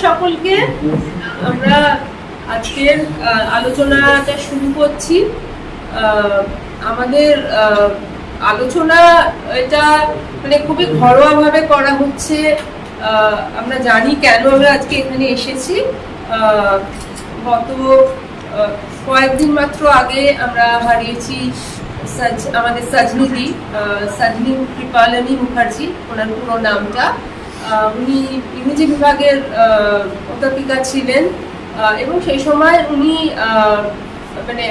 সকলকে। আমরা আজকের আলোচনাটা শুরু করছি। আমাদের আলোচনা এটা মানে খুবই ঘরোয়া ভাবে করা হচ্ছে। আমরা জানি কেন আমরা আজকে এখানে এসেছি। গত কয়েকদিন মাত্র আগে আমরা হারিয়েছি আমাদের সাজনিদি কৃপালিনী মুখার্জি, ওনার পুরো নামটা। উনি ইংরেজি বিভাগের অধ্যাপিকা ছিলেন এবং সেই সময় উনি মানে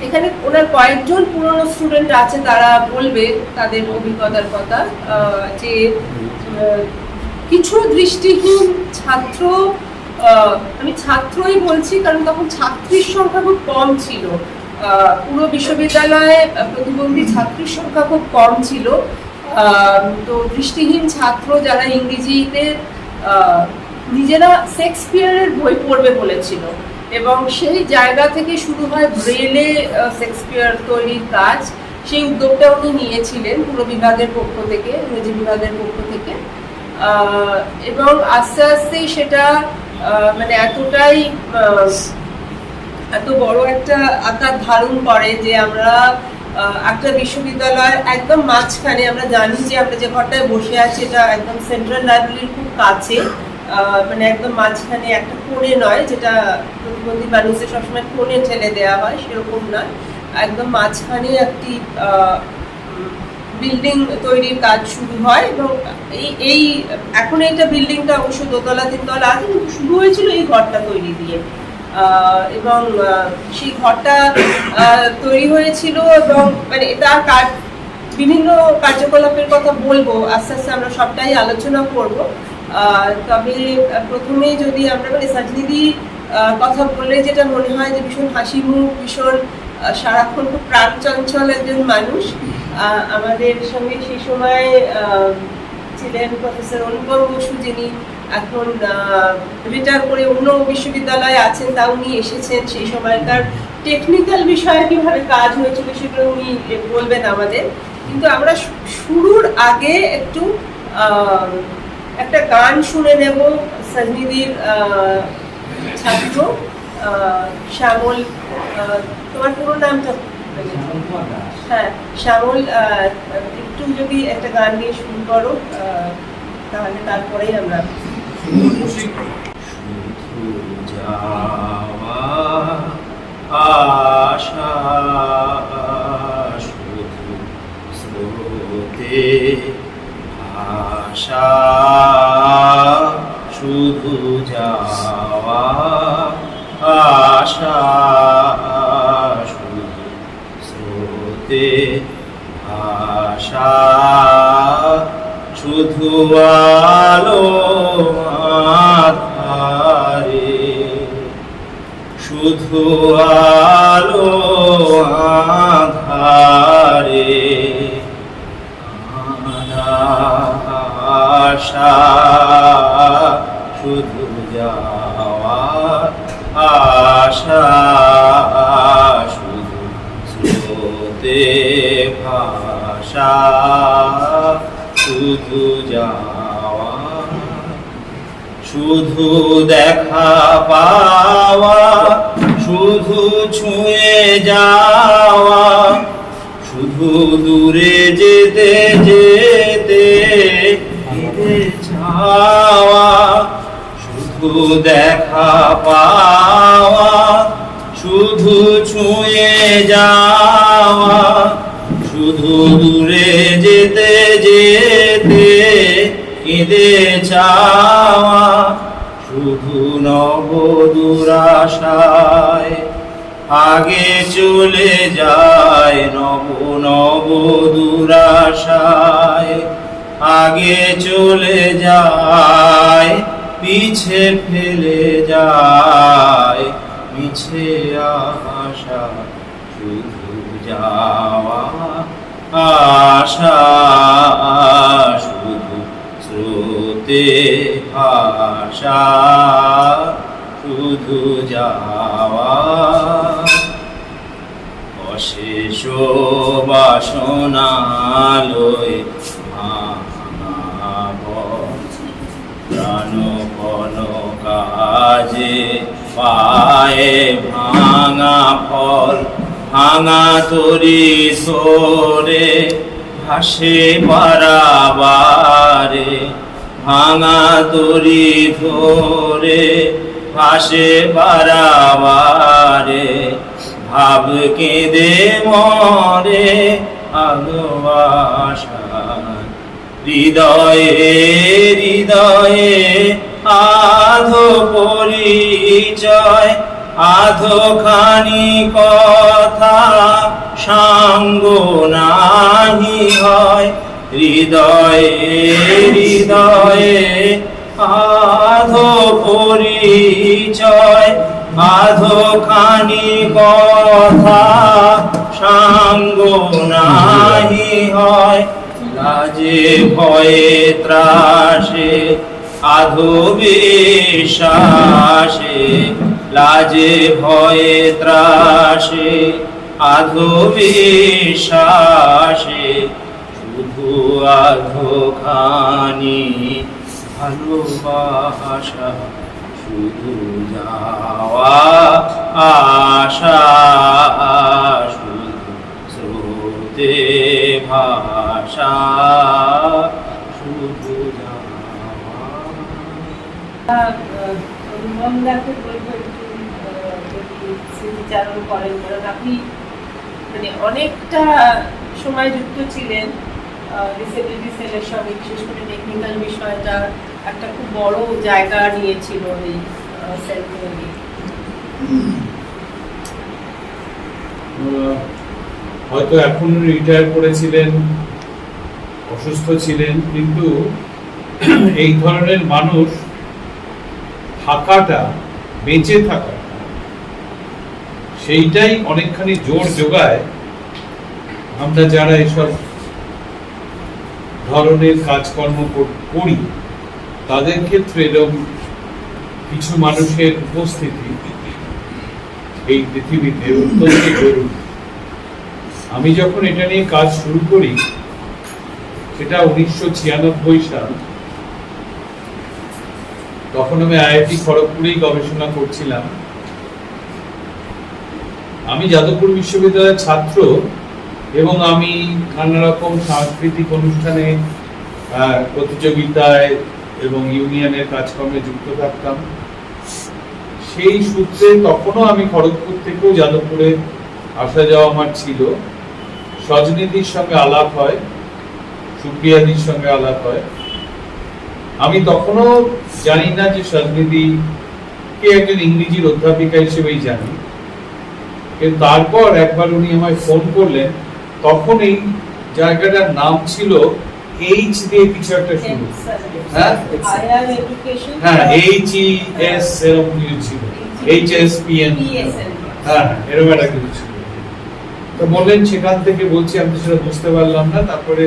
এখানে ওনার কয়েকজন পুরনো স্টুডেন্ট আছে, তারা বলবে তাদের অভিজ্ঞতার কথা যে কিছু দৃষ্টিহীন ছাত্র, আমি ছাত্রই বলছি কারণ তখন ছাত্রীর সংখ্যা খুব কম ছিল, পুরো বিশ্ববিদ্যালয়ে প্রতিবন্ধী ছাত্রীর সংখ্যা খুব কম ছিল। তো দৃষ্টিহীন ছাত্র যারা ইংরেজিতে নিজেরা শেক্সপিয়ারের বই পড়বে বলেছিল এবং সেই জায়গা থেকে শুরু হয় ব্রেলে শেক্সপিয়ার তৈরির কাজ। সেই উদ্যোগটা উনি নিয়েছিলেন পুরো বিভাগের পক্ষ থেকে, ইংরেজি বিভাগের পক্ষ থেকে। এবং আস্তে আস্তে সেটা মানে এতটাই এত বড় একটা আকার ধারণ করে যে আমরা একটা বিশ্ববিদ্যালয়ের একদম মাঝখানে, আমরা জানি যে আমরা যে ঘরটায় বসে আছি এটা একদম সেন্ট্রাল লাইব্রেরির খুব কাছে, মানে একদম মাঝখানে, একটা কোণে নয় যেটা প্রতিবন্ধী মানুষদের সবসময় কোণে ঠেলে দেওয়া হয়, সেরকম নয়, একদম মাঝখানে একটি বিল্ডিং তৈরির কাজ শুরু হয়। এবং এই এখন এইটা বিল্ডিংটা অবশ্য দোতলা তিনতলা আছে, কিন্তু শুরু হয়েছিল এই ঘরটা তৈরি দিয়ে। এবং সেই ঘরটা তৈরি হয়েছিল এবং মানে তার কাজ, বিভিন্ন কার্যকলাপের কথা বলবো, আস্তে আস্তে আমরা সবটাই আলোচনা করব। তবে প্রথমে যদি আমরা মানে সাজনিদি কথা বললে যেটা মনে হয় যে ভীষণ হাসি মুখ, ভীষণ সারাক্ষণ খুব প্রাণ চঞ্চল একজন মানুষ। আমাদের সঙ্গে সেই সময় ছিলেন প্রফেসর অনুপম বসু, যিনি এখন রিটায়ার করে অন্য বিশ্ববিদ্যালয়ে আছেন, তা উনি এসেছেন। সেই সময়কার টেকনিক্যাল বিষয়ে কিভাবে কাজ হয়েছিল সেগুলো উনি বলবেন আমাদের। কিন্তু আমরা শুরুর আগে একটু একটা গান শুনে নেব সাজনিদির ছাত্র শ্যামল, তোমার পুরো নামটা? হ্যাঁ, শ্যামল, একটু যদি একটা গান দিয়ে শুরু করো তাহলে তারপরেই আমরা আশা শুধু স্রোতে আশা শুধু যাওয়া, আশা শুধু স্রোতে আশা শুধু আলো আধারে, শুধু আলো আধারে আশা শুধু যাওয়া, আশা শুধু স্রোতে ভাষা শুধু যাওয়া, শুধু দেখা পাওয়া, শুধু ছুঁয়ে যাওয়া, শুধু দূরে যেতে যেতে যাওয়া, শুধু দেখা পাওয়া, শুধু ছুঁয়ে যাওয়া, শুধু দূরে যেতে যেতে কেঁদে চাওয়া, শুধু নব দুরাশায় আগে চলে যায়, নব নব দুরাশায় আগে চলে যায়, পিছে ফেলে যায় মিছে আশা শুধু যাওয়া, আশা শুধু স্রোতে আশা শুধু যাওয়া, অশেষ বাসনালয় প্রাণ কনকা লাজে পায়ে ভাঙা ফল, ভাঙা তরি ধরে ভাসে পারাবারে, ভাঙা তরি ধরে ভাসে পারাবারে, ভাব কেঁদে মরে ভালোবাসা। হৃদয়ে হৃদয়ে আধো পরিচয়, আধো খানি কথা সাঙ্গ নাহি হয়। হৃদয়ে হৃদয়ে আধো পরিচয়, আধো খানি কথা সাঙ্গ নাহি হয়। লাজে ভয়ে ত্রাসে আধো বিশ্বাসে, লাজে ভয়ে ত্রাসে আধো বিশ্বাসে, শুধু আধো খানি ভালোবাসা, শুধু যাওয়া আশা, শুধু স্রোতে ভাষা, শুধু অনুপমদাকে বলবো একটু যদি স্মৃতিচারণ করেন, কারণ আপনি মানে অনেকটা সময় যুক্ত ছিলেন ডিসেবিলিটি সেলের সঙ্গে, বিশেষ করে টেকনিক্যাল বিষয়টা একটা খুব বড় জায়গা নিয়েছিল এই সেলকে নিয়ে। হয়তো এখন রিটায়ার করেছিলেন, অসুস্থ ছিলেন, কিন্তু এই ধরনের মানুষ থাকাটা, বেঁচে থাকাটা, সেইটাই অনেকখানি জোর যোগায় আমরা যারা এসব ধরনের কাজকর্ম করি তাদের ক্ষেত্রে এরকম কিছু মানুষের উপস্থিতি এই পৃথিবীতে অত্যন্ত জরুরি। আমি যখন এটা নিয়ে কাজ শুরু করি সেটা 1996 সাল, তখন আমি আইআইটি খড়গপুরেই গবেষণা করছিলাম। আমি যাদবপুর বিশ্ববিদ্যালয়ের ছাত্র এবং আমি নানা রকম সাংস্কৃতিক অনুষ্ঠানে, প্রতিযোগিতায় এবং ইউনিয়নের কাজকর্মে যুক্ত থাকতাম। সেই সূত্রে তখনও আমি খড়গপুর থেকেও যাদবপুরে আসা যাওয়া আমার ছিল। সজনীদির সঙ্গে আলাপ হয়, সুপ্রিয়াদির সঙ্গে আলাপ হয়। আমি তখনও জানি না যে সজনীদি কে একজন ইংরেজির অধ্যাপিকা হিসেবেই জানি, কিন্তু তারপর একবার উনি আমায় ফোন করলেন। তখন এই জায়গাটার নাম ছিল এইচ দিয়ে কিছু একটা শুরু, হ্যাঁ HES এরকম কিছু ছিল, HSPN, হ্যাঁ এরকম একটা কিছু ছিল। তো বললেন সেখান থেকে বলছি, আমি তো সেটা বুঝতে পারলাম না। তারপরে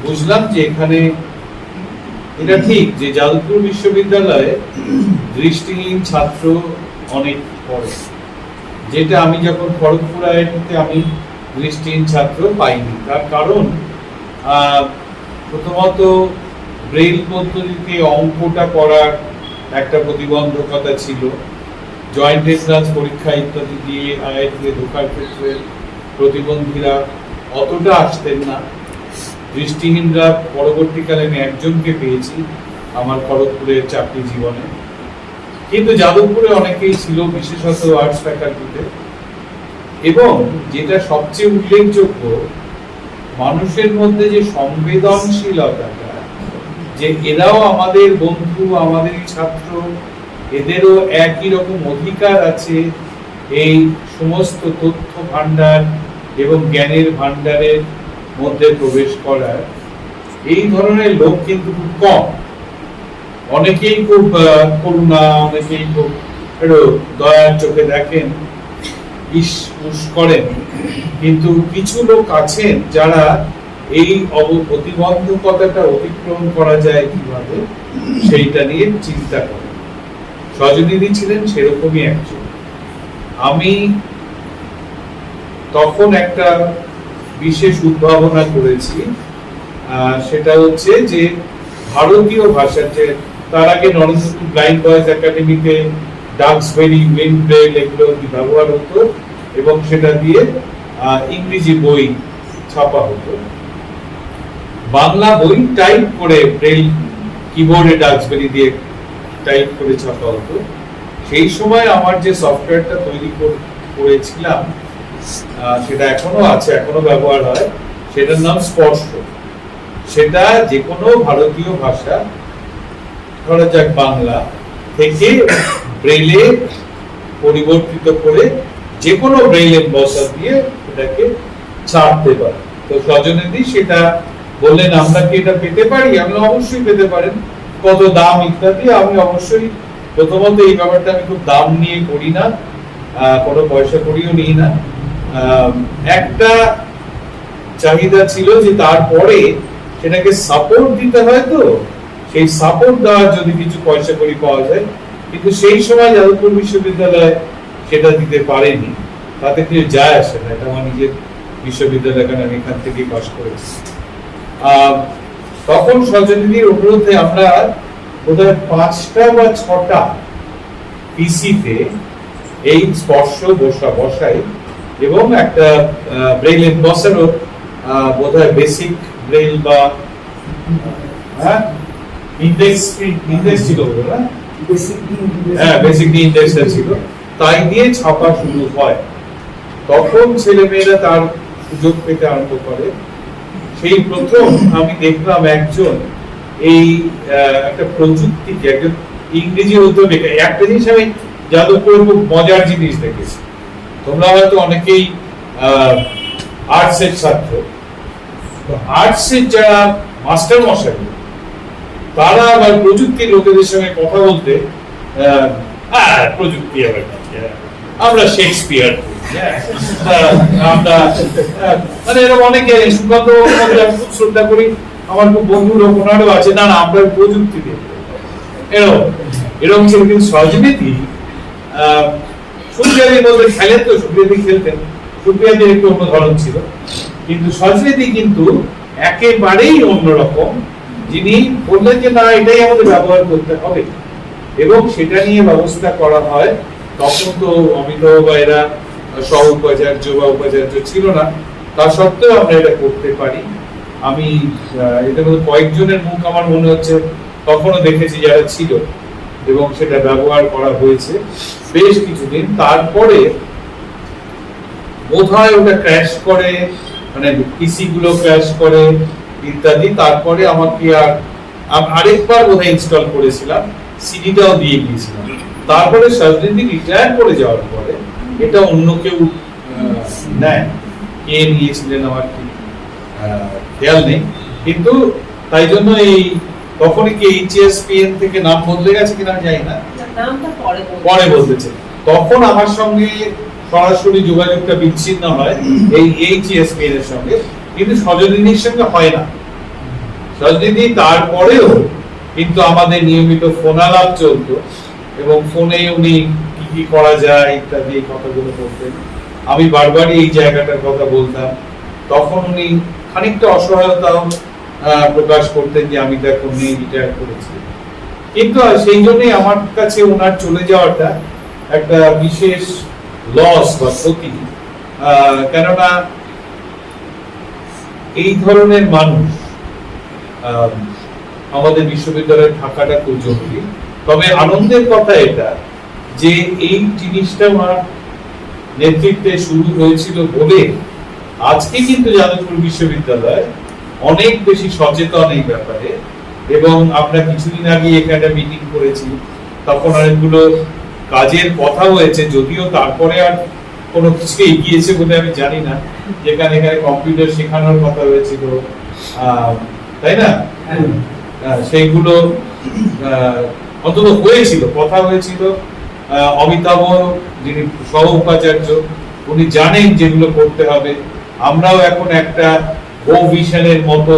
বুঝলাম যে এখানে এটা ঠিক যে যাদবপুর বিশ্ববিদ্যালয়ে দৃষ্টিহীন ছাত্র অনেক পড়ে, যেটা আমি যখন খড়গপুর আইআইটিতে আমি দৃষ্টিহীন ছাত্র পাইনি। তার কারণ প্রথমত ব্রেইল পদ্ধতিতে অঙ্কটা পড়ার একটা প্রতিবন্ধকতা ছিল। জয়েন্ট এন্ট্রান্স পরীক্ষা ইত্যাদি দিয়ে আইআইটিতে ঢোকার ক্ষেত্রে প্রতিবন্ধীরা অতটা আসতেন না। দৃষ্টিহীনরা পরবর্তীকালে আমি একজনকে পেয়েছি আমার খড়গপুরের চাকরি জীবনে, কিন্তু যাদবপুরে অনেকেই ছিল, বিশেষত আর্টস ফ্যাকাল্টিতে। এবং যেটা সবচেয়ে উল্লেখযোগ্য, মানুষের মধ্যে যে সংবেদনশীলতাটা, যে এরাও আমাদের বন্ধু, আমাদের ছাত্র, এদেরও একই রকম অধিকার আছে এই সমস্ত তথ্য ভান্ডার এবং জ্ঞানের ভান্ডারের মধ্যে প্রবেশ করার, এই ধরনের লোক কিন্তু খুব কম। অনেকেই খুব করুণা, অনেকেই খুব দয়ার চোখে দেখেন, ইস করেন, কিন্তু কিছু লোক আছেন যারা এই প্রতিবন্ধকতাটা অতিক্রম করা যায় কিভাবে সেইটা নিয়ে চিন্তা করেন। সজনীদি ছিলেন সেরকমই একজন। আমি তখন একটা বিশেষ উদ্ভাবনা করেছি, সেটা হচ্ছে যে ভারতীয় ভাষা, যে তার আগে নরেন্দ্রপুর ব্লাইন্ড বয়েজ একাডেমিতে ডাক্সবেরি, উইন্ডব্রেল এগুলো ব্যবহার হতো এবং সেটা দিয়ে ইংরেজি বই ছাপা হতো। বাংলা বই টাইপ করে ব্রেল কিবোর্ডে ডাক্সবেরি দিয়ে টাইপ করে ছাপা হতো। সেই সময় আমার যে সফটওয়্যারটা তৈরি করেছিলাম সেটা এখনো আছে, এখনো ব্যবহার হয়, সেটার নাম স্পর্শ। সেটা যে কোনো ভারতীয় ভাষা, ধরা যাক বাংলা থেকে ব্রেলে পরিবর্তিত করে যে কোনো ব্রেল এমবসার দিয়ে এটাকে ছাপতে পারে। তো সজনেদি সেটা বললেন আমরা কি এটা পেতে পারি? আমি অবশ্যই পেতে পারেন। কত দাম ইত্যাদি আমি অবশ্যই, প্রথমত এই ব্যাপারটা আমি খুব দাম নিয়ে করি না, কোনো পয়সা করিও নিই না। একটা চাহিদা ছিল যে তারপরে সেটাকে সাপোর্ট দিতে হয়, তো সেই সাপোর্ট দেওয়ার যদি কিছু পয়সা করি পাওয়া যায়, কিন্তু সেই সময় যাদবপুর বিশ্ববিদ্যালয় সেটা দিতে পারেনি। তাতে কিছু যায় আসে না, এটা আমার নিজের বিশ্ববিদ্যালয়, কারণ আমি এখান থেকেই পাস করেছি। তখন সজনীদির অনুরোধে আমরা বোধহয় 5টা বা 6টা পিসিতে এই স্পর্শ বসাই এবং একটা ব্রেল এমবসারও বোধহয় বেসিক ব্রেল বা ইন্ডেক্স ছিল না, বেসিক ইন্ডেক্স ছিল, তাই দিয়ে ছাপা শুরু হয়। তখন ছেলেমেয়েরা তার সুযোগ পেতে আরম্ভ করে। সেই প্রথম আমি দেখলাম একজন এই একটা প্রযুক্তিকে, একজন ইংরেজি উদ্যোগে, একটা জিনিস আমি যাদবপুরে খুব মজার জিনিস দেখেছি। তোমরা হয়তো অনেকেই আর্টসের ছাত্র, আর্টসের যারা মাস্টার মশাই তারা আবার প্রযুক্তির লোকেদের সঙ্গে কথা বলতে প্রযুক্তি আবার আমরা শেক্সপিয়ার, আমরা মানে এরকম অনেকে সুকান্ত খুব শ্রদ্ধা করি, আমার খুব বন্ধু লোক ওনারও আছে, না না আমরা প্রযুক্তি দিয়ে এরকম ছিল। কিন্তু সজনীতি সুপ্রিয়াদির মধ্যে খেলেন, তো সুপ্রিয়াদি খেলতেন, সুপ্রিয়াদির একটু অন্য ধরন ছিল, কিন্তু সজনীতি কিন্তু একেবারেই অন্যরকম। যিনি বললেন যে না এটাই আমাদের ব্যবহার করতে হবে এবং সেটা নিয়ে ব্যবস্থা করা হয়। তখন তো অমিতাভ বা এরা সহ উপাচার্য বা উপাচার্য ছিল না, তা সত্ত্বেও আমরা এটা করতে পারি। আমি এটার মধ্যে কয়েকজনের মুখ আমার মনে হচ্ছে তখনও দেখেছি যারা ছিল, এবং সেটা ব্যবহার করা হয়েছে বেশ কিছুদিন। তারপরে বোধহয় ওটা ক্র্যাশ করে, মানে পিসি গুলো ক্র্যাশ করে ইত্যাদি। তারপরে আমাকে আরেকবার বোধহয় ইনস্টল করেছিলাম, সিডিটাও দিয়ে গিয়েছিলাম। তারপরে সজনীতি রিটায়ার করে যাওয়ার পরে এটা অন্য কেউ নেয়, কে নিয়েছিলেন আমার কি খেয়াল নেই, কিন্তু তাই জন্য এই তখনই কি এইচএসপিএন থেকে নাম বদলে গেছে কিনা আমি জানি না, পরে বদলেছে। তখন আমার সঙ্গে সরাসরি যোগাযোগটা বিচ্ছিন্ন হয় এই এইচএসপিএন এর সঙ্গে, কিন্তু সজনীতির সঙ্গে হয় না। সজনীতি তারপরেও কিন্তু আমাদের নিয়মিত ফোনালাপ চলতো এবং ফোনে উনি কি কি করা যায় ইত্যাদি কথাগুলো বলতেন। আমি বারবারই এই জায়গাটার কথা বলতাম। তখন উনি খানিকটা অসহায়তাও প্রকাশ করতেন যে আমি তো এখন নিয়ে রিটায়ার করেছি, কিন্তু সেই জন্যই আমার কাছে ওনার চলে যাওয়াটা একটা বিশেষ লস বা ক্ষতি। কেননা এই ধরনের মানুষ আমাদের বিশ্ববিদ্যালয়ে থাকাটা খুব জরুরি। তবে আনন্দের কথা এটা যে এই জিনিসটা ওনার নেতৃত্বে শুরু হয়েছিল বলে আজকে কিন্তু যাদবপুর বিশ্ববিদ্যালয় অনেক বেশি সচেতন এই ব্যাপারে। এবং আমরা কিছুদিন আগে এখানে মিটিং করেছি, তখন অনেকগুলো কাজের কথা হয়েছে, যদিও তারপরে আর কোনো কিছু এগিয়েছে বলে আমি জানি না। যেখানে এখানে কম্পিউটার শেখানোর কথা হয়েছিল, তাই না, সেইগুলো অন্তত হয়েছিল, কথা হয়েছিল। অমিতাভ যিনি সহ উপাচার্য, উনি জানেন যেগুলো করতে হবে। আমরাও এখন একটা গো ভিশনের মতো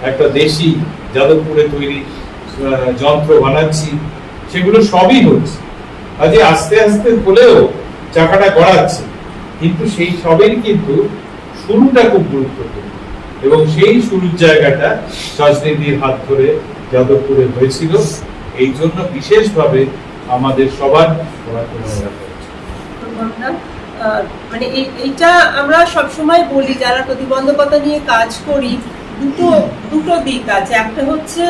একটা দেশি যাদবপুরে তৈরি যন্ত্র বানাচ্ছি, সেগুলো সবই হচ্ছে। কাজে আস্তে আস্তে হলেও চাকাটা গড়াচ্ছে, কিন্তু সেই সবের কিন্তু শুরুটা খুব গুরুত্বপূর্ণ, এবং সেই শুরুর জায়গাটা সজনীতির হাত ধরে যাদবপুরে হয়েছিল। এই জন্য বিশেষভাবে আমাদের সবার পড়াতে মনে রাখা উচিত। প্রবন্ধটা, মানে এইটা আমরা সবসময় বলি যারা প্রতিবন্ধকতা নিয়ে কাজ করি, দুটো দিক আছে। একটা হচ্ছে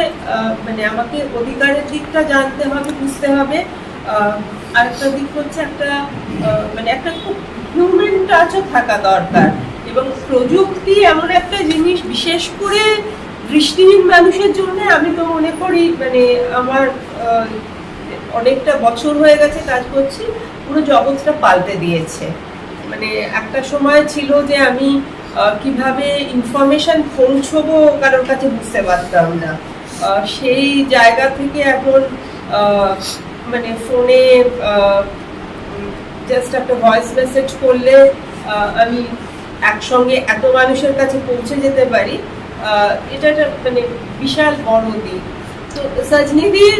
মানে আমাকে অধিকারের দিকটা জানতে হবে, বুঝতে হবে। আরেকটা দিক হচ্ছে একটা মানে একটা খুব হিউম্যান টাচও থাকা দরকার। এবং প্রযুক্তি এমন একটা জিনিস, বিশেষ করে দৃষ্টিহীন মানুষের জন্য আমি তো মনে করি, মানে আমার অনেকটা বছর হয়ে গেছে কাজ করছি, পুরো জগৎটা পাল্টে দিয়েছে। মানে একটা সময় ছিল যে আমি কিভাবে ইনফরমেশন পৌঁছবো কারোর কাছে বুঝতে পারতাম না। সেই জায়গা থেকে এখন মানে ফোনে জাস্ট একটা ভয়েস মেসেজ করলে আমি একসঙ্গে এত মানুষের কাছে পৌঁছে যেতে পারি। এটা একটা মানে বিশাল বড় দিক। তো সজনিদির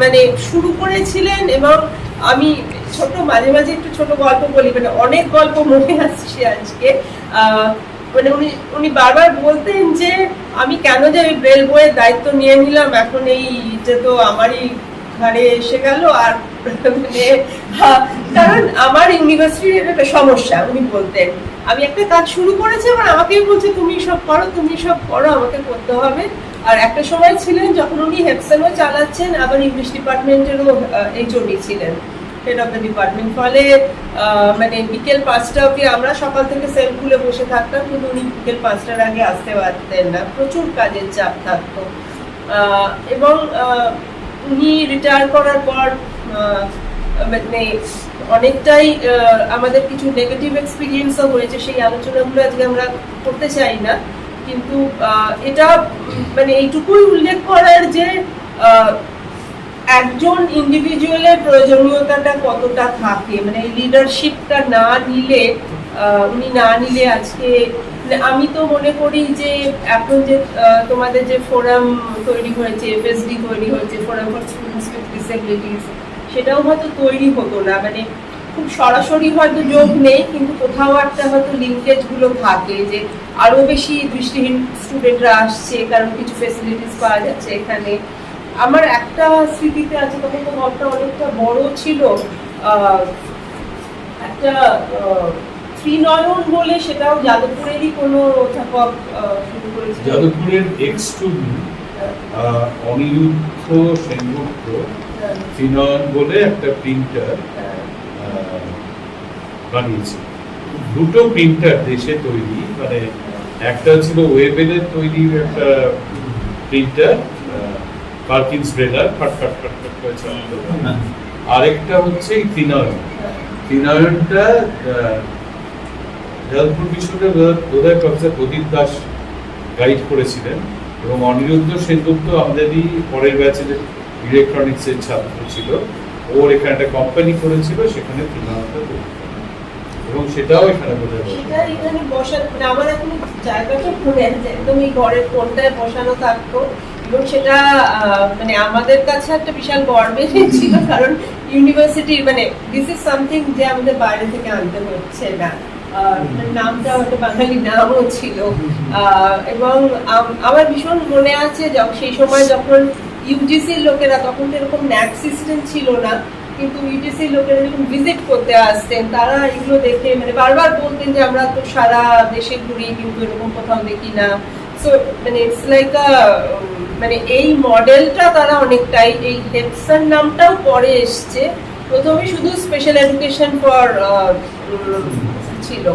মানে শুরু করেছিলেন, এবং আমি মাঝে মাঝে একটু ছোট গল্প বলি, মানে অনেক গল্প মনে আসছে আজকে। মানে উনি বারবার বলতেন যে আমি কেন যে ওই ব্রেল বইয়ের দায়িত্ব নিয়ে নিলাম, এখন এইটা তো আমারই ঘাড়ে এসে গেল। আর মানে কারণ আমার ইউনিভার্সিটির একটা সমস্যা, উনি বলতেন আমি একটা কাজ শুরু করেছি, আবার আমাকেই বলছে তুমি সব করো, আমাকে করতে হবে। আর একটা সময় ছিলেন যখন উনি হেপসনও চালাচ্ছেন, আবার ইংলিশ ডিপার্টমেন্টেরও এইচওডি ছিলেন, হেড অফ দ্য ডিপার্টমেন্ট। ফলে মানে বিকেল 5টা অবধি আমরা সকাল থেকে সেল খুলে বসে থাকতাম, কিন্তু উনি বিকেল 5টার আগে আসতে পারতেন না, প্রচুর কাজের চাপ থাকতো। এবং উনি রিটায়ার করার পর মানে অনেকটাই আমাদের কিছু নেগেটিভ এক্সপিরিয়েন্সও হয়েছে, সেই আলোচনাগুলো আজকে আমরা করতে চাই না। কিন্তু এটা মানে এইটুকুই উল্লেখ করার যে একজন ইন্ডিভিজুয়ালের প্রয়োজনীয়তাটা কতটা থাকে, মানে লিডারশিপটা উনি না নিলে আজকে আমি তো মনে করি যে এখন যে তোমাদের যে ফোরাম তৈরি হয়েছে, এফএসডি তৈরি হয়েছে, forum for students with disabilities, সেটাও হয়তো তৈরি হতো না। মানে খুব সরাসরি হয়তো যোগ নেই, কিন্তু কোথাও একটা হয়তো লিঙ্কেজ গুলো থাকে যে আরো বেশি দৃষ্টিহীন স্টুডেন্টরা আসছে, কারণ কিছু ফেসিলিটিস পাওয়া যাচ্ছে এখানে। আমার একটা স্মৃতিতে আছে, তখন তো ঘরটা অনেকটা বড় ছিল, একটা ত্রিনয়ন বলে, সেটাও যাদবপুরেরই কোনো অধ্যাপক শুরু করেছিল, যাদবপুরের এক্স-স্টুডেন্ট অনিরুদ্ধ সেনগুপ্ত ত্রিনয়ন বলে একটা প্রিন্টার বানিয়েছে। দুটো প্রিন্টার দেশে তৈরি, মানে একটা ছিল ওয়েবেলের তৈরি একটা প্রিন্টার, পার্কিন্স ব্রেলার, ফট করে চালাতো। আরেকটা হচ্ছে ত্রিনয়নটা যাদবপুর বিশ্ববিদ্যালয়ের বোধহয় প্রফেসর প্রদীপ দাস গাইড করেছিলেন, এবং অনিরুদ্ধ সেনগুপ্ত আমাদেরই পরের ব্যাচে ইলেকট্রনিক্স এর ছাত্র ছিল, ওর এখানে একটা কোম্পানি করেছিল, সেখানে ত্রিনয়নটা তৈরি, এবং সেটাও এখানে এখানে বসার মানে আমার এখন জায়গাটা মনে আছে, একদম এই ঘরের কোনটায় বসানো থাকতো। এবং সেটা মানে আমাদের কাছে একটা বিশাল গর্বের ছিল, কারণ ইউনিভার্সিটির মানে দিস ইজ সামথিং যে আমাদের বাইরে থেকে আনতে হচ্ছে না। নামটা হয়তো বাঙালি নামও ছিল। এবং আমার ভীষণ মনে আছে সেই সময় যখন ইউজিসির লোকেরা, তখন তো এরকম ন্যাক সিস্টেম ছিল না, কিন্তু ইউজিসির লোকেরা যখন ভিজিট করতে আসতেন, তারা এগুলো দেখে মানে বারবার বলতেন যে আমরা তো সারা দেশে ঘুরি, কিন্তু এরকম কোথাও দেখি না। সো মানে ইটস লাইক মানে এই মডেলটা তারা অনেকটাই, এই হেপসন নামটাও পরে এসছে, প্রথমে শুধু স্পেশাল এডুকেশন ফর ছিল,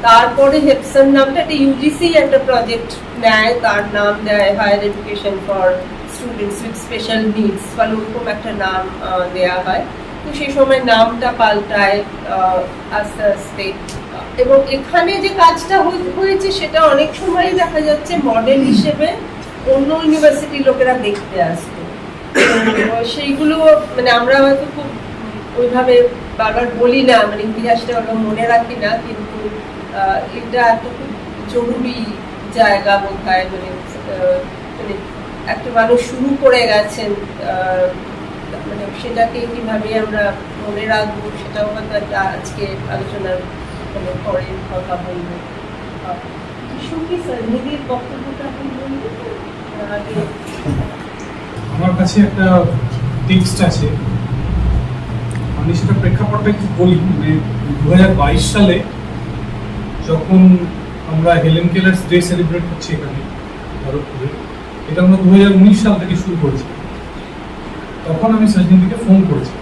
তারপরে হেপসন নামটা একটা ইউজিসি একটা প্রজেক্ট নেয়, তার নাম দেয় higher education for students with special needs, ফলে ওরকম একটা নাম দেয়া হয়। তো সেই সময় নামটা পাল্টায় আস্তে আস্তে। এবং এখানে যে কাজটা হয়েছে সেটা অনেক সময় দেখা যাচ্ছে মডেল হিসেবে অন্য ইউনিভার্সিটির লোকেরা দেখতে আসতো। সেইগুলো মানে আমরা হয়তো খুব ওইভাবে বারবার বলি না, মানে ইতিহাসটা ওরা মনে রাখি না, কিন্তু এটা একটা খুব জরুরি জায়গা বোধ হয়। মানে একটা মানুষ শুরু করে গেছেন, মানে সেটাকে কিভাবে আমরা মনে রাখবো সেটাও হয়তো একটা আজকে আলোচনার মানে পরে কথা বলবো। নিজের বক্তব্যটা আপনি বলবেন? আমার কাছে একটা টেক্সট আছে, আমি সেটা প্রেক্ষাপটটা একটু বলি। মানে 2022 সালে যখন আমরা হেলেন কেলার্স ডে সেলিব্রেট করছি এখানে ভারতপুরে, এটা আমরা 2019 সাল থেকে শুরু করেছি। তখন আমি সজনীদিকে ফোন করেছি।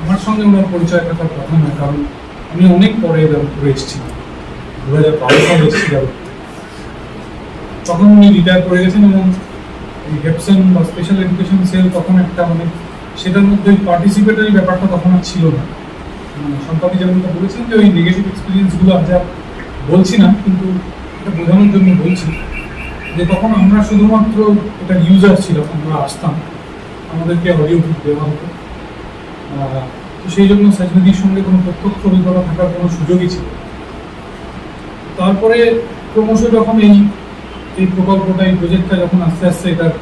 আমার সঙ্গে ওনার পরিচয় থাকার কথা নয়, কারণ আমি অনেক পরে যাদবপুরে এসেছি, 2012 সালে এসেছি যাদবপুরে। তখন উনি রিটায়ার করে গেছেন এবং এই হেপসন বা স্পেশাল এডুকেশন সেল তখন একটা মানে সেটার মধ্যে ওই পার্টিসিপেটরি ব্যাপারটা তখন আর ছিল না। সম্পাদি যেমনটা বলেছেন যে ওই নেগেটিভ এক্সপিরিয়েন্সগুলো আজ আর বলছি না, কিন্তু এটা বোঝানোর জন্য বলছি যে তখন আমরা শুধুমাত্র এটা ইউজার ছিলাম, আমরা আসতাম, আমাদেরকে অডিও বুক দেওয়া হতো। তো সেই জন্য সজনীদির সঙ্গে কোনো প্রত্যক্ষ অভিজ্ঞতা থাকার কোনো সুযোগই ছিল। তারপরে ক্রমশ যখন এই প্রকল্পটা, এই প্রজেক্টটা যখন আস্তে আস্তে এটার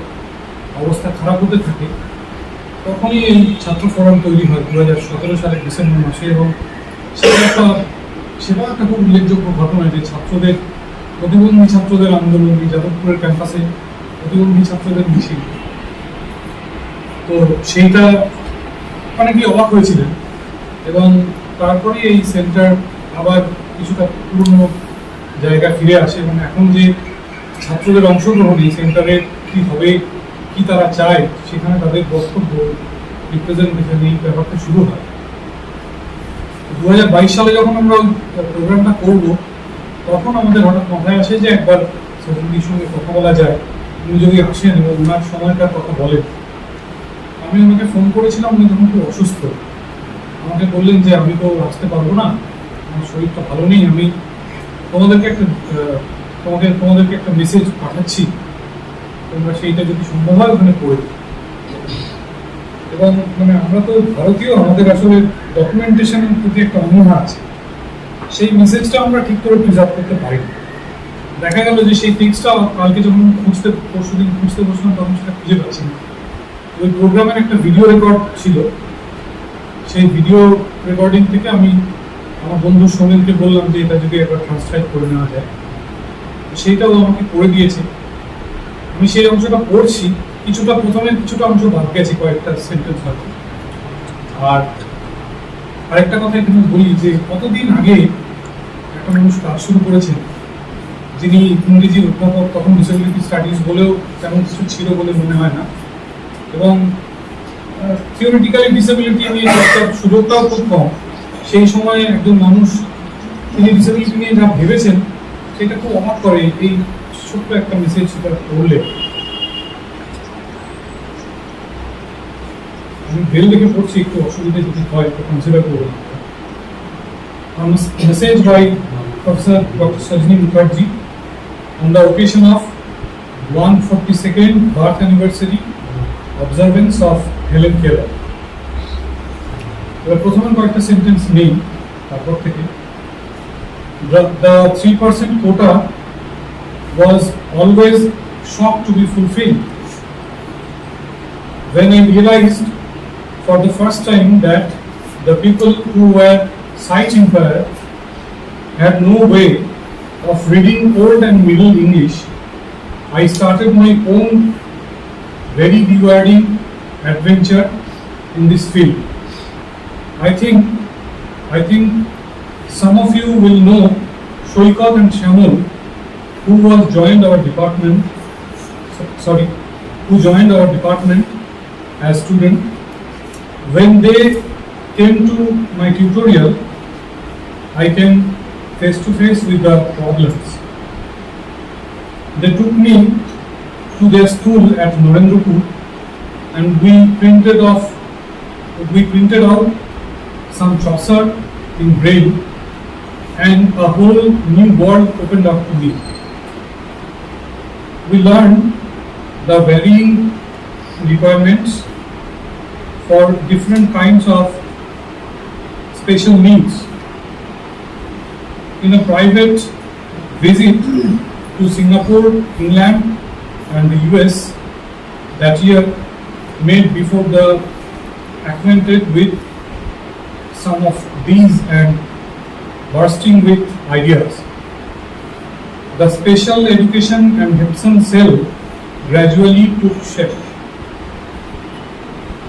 অবস্থা খারাপ হতে থাকে, তখনই এই ছাত্র ফোরাম তৈরি হয় 2017 সালের ডিসেম্বর মাসে। এবং সেটা একটা খুব উল্লেখযোগ্য ঘটনা যে ছাত্রদের, প্রতিবন্ধী ছাত্রদের আন্দোলন, এই যাদবপুরের ক্যাম্পাসে প্রতিবন্ধী ছাত্রদের মিছিল। তো সেইটা অনেকেই অবাক হয়েছিলেন। এবং তারপরে এই সেন্টার আবার কিছুটা পুরনো জায়গা ফিরে আসে এবং এখন যে ছাত্রদের অংশগ্রহণ এই সেন্টারে কি হবে, কি তারা চায়, সেখানে তাদের বক্তব্য, রিপ্রেজেন্টেশন, এই ব্যাপারটা শুরু হয়। 2022 সালে যখন আমরা প্রোগ্রামটা করব, তখন আমাদের হঠাৎ মাথায় আসে যে একবার সজনীদির সঙ্গে কথা বলা যায়, উনি যদি আসেন এবং ওনার সময়টার কথা বলেন। আমি ওনাকে ফোন করেছিলাম, উনি তখন খুব অসুস্থ। আমাকে বললেন যে আমি তো আসতে পারবো না, আমার শরীরটা ভালো নেই, আমি তোমাদেরকে একটা মেসেজ পাঠাচ্ছি, তোমরা সেইটা যদি সম্ভব হয় ওখানে পড়ে। এবং মানে আমরা তো ভারতীয়, আমাদের আসলে ডকুমেন্টেশনের প্রতি একটা অনীহা আছে। সেই মেসেজটা আমরা ঠিক করে প্রিজার্ভ করতে পারি। দেখা গেল যে সেই টেক্সটটা কালকে যখন পরশুদিন খুঁজতে বসলাম, তখন সেটা খুঁজে পাচ্ছি না। ওই প্রোগ্রামের একটা ভিডিও রেকর্ড ছিল, সেই ভিডিও রেকর্ডিং থেকে আমি আমার বন্ধু সমীরকে বললাম যে এটা যদি একবার ট্রান্সক্রাইব করে নেওয়া যায়। সেইটাও আমাকে করে দিয়েছে। আমি সেই অংশটা পড়ছি, প্রথমে কিছুটা অংশ বাদ গেছে, কয়েকটা সেন্টেন্স হয়তো। আর আরেকটা কথা এখানে বলি যে কতদিন আগে একটা মানুষ কাজ শুরু করেছেন, যিনি ইংরেজির অধ্যাপক, তখন ডিসেবিলিটি স্টাডিজ বলেও তেমন কিছু ছিল বলে মনে হয় না, এবং থিওরিটিক্যালি ডিসেবিলিটি নিয়ে চর্চার সুযোগটাও খুব কম। সেই সময়ে একজন মানুষ তিনি ডিসেবিলিটি নিয়ে যা ভেবেছেন সেটা খুব অবাক করে। এই ছোট্ট একটা মেসেজ সেটা পড়লে আমি বেল দেখে পড়ছি, একটু অসুবিধা যদি হয় তো কনসিডার করবেন। Message by professor doctor Sajani Mukherjee on the occasion of 142nd birth anniversary observance of Helen Keller. এবার প্রথমে কয়েকটা সেন্টেন্স নেই, তারপর থেকে the 3% quota was always shocked to be fulfilled. When I realized for the first time that the people who were sight impaired had no way of reading Old and Middle English, I started my own very rewarding adventure in this field. I think some of you will know Shoikat and Shamul, who joined our department as student. When they came to my tutorial, I came face to face with the problems. They took me to their school at Narendrapur, and we printed out some Chaucer in braille, and a whole new world opened up to me. We learned the varying requirements for different kinds of special needs. In a private visit to Singapore, England and the US that year, made before the acquainted with some of these and bursting with ideas. The special education and Hepson cell gradually took shape.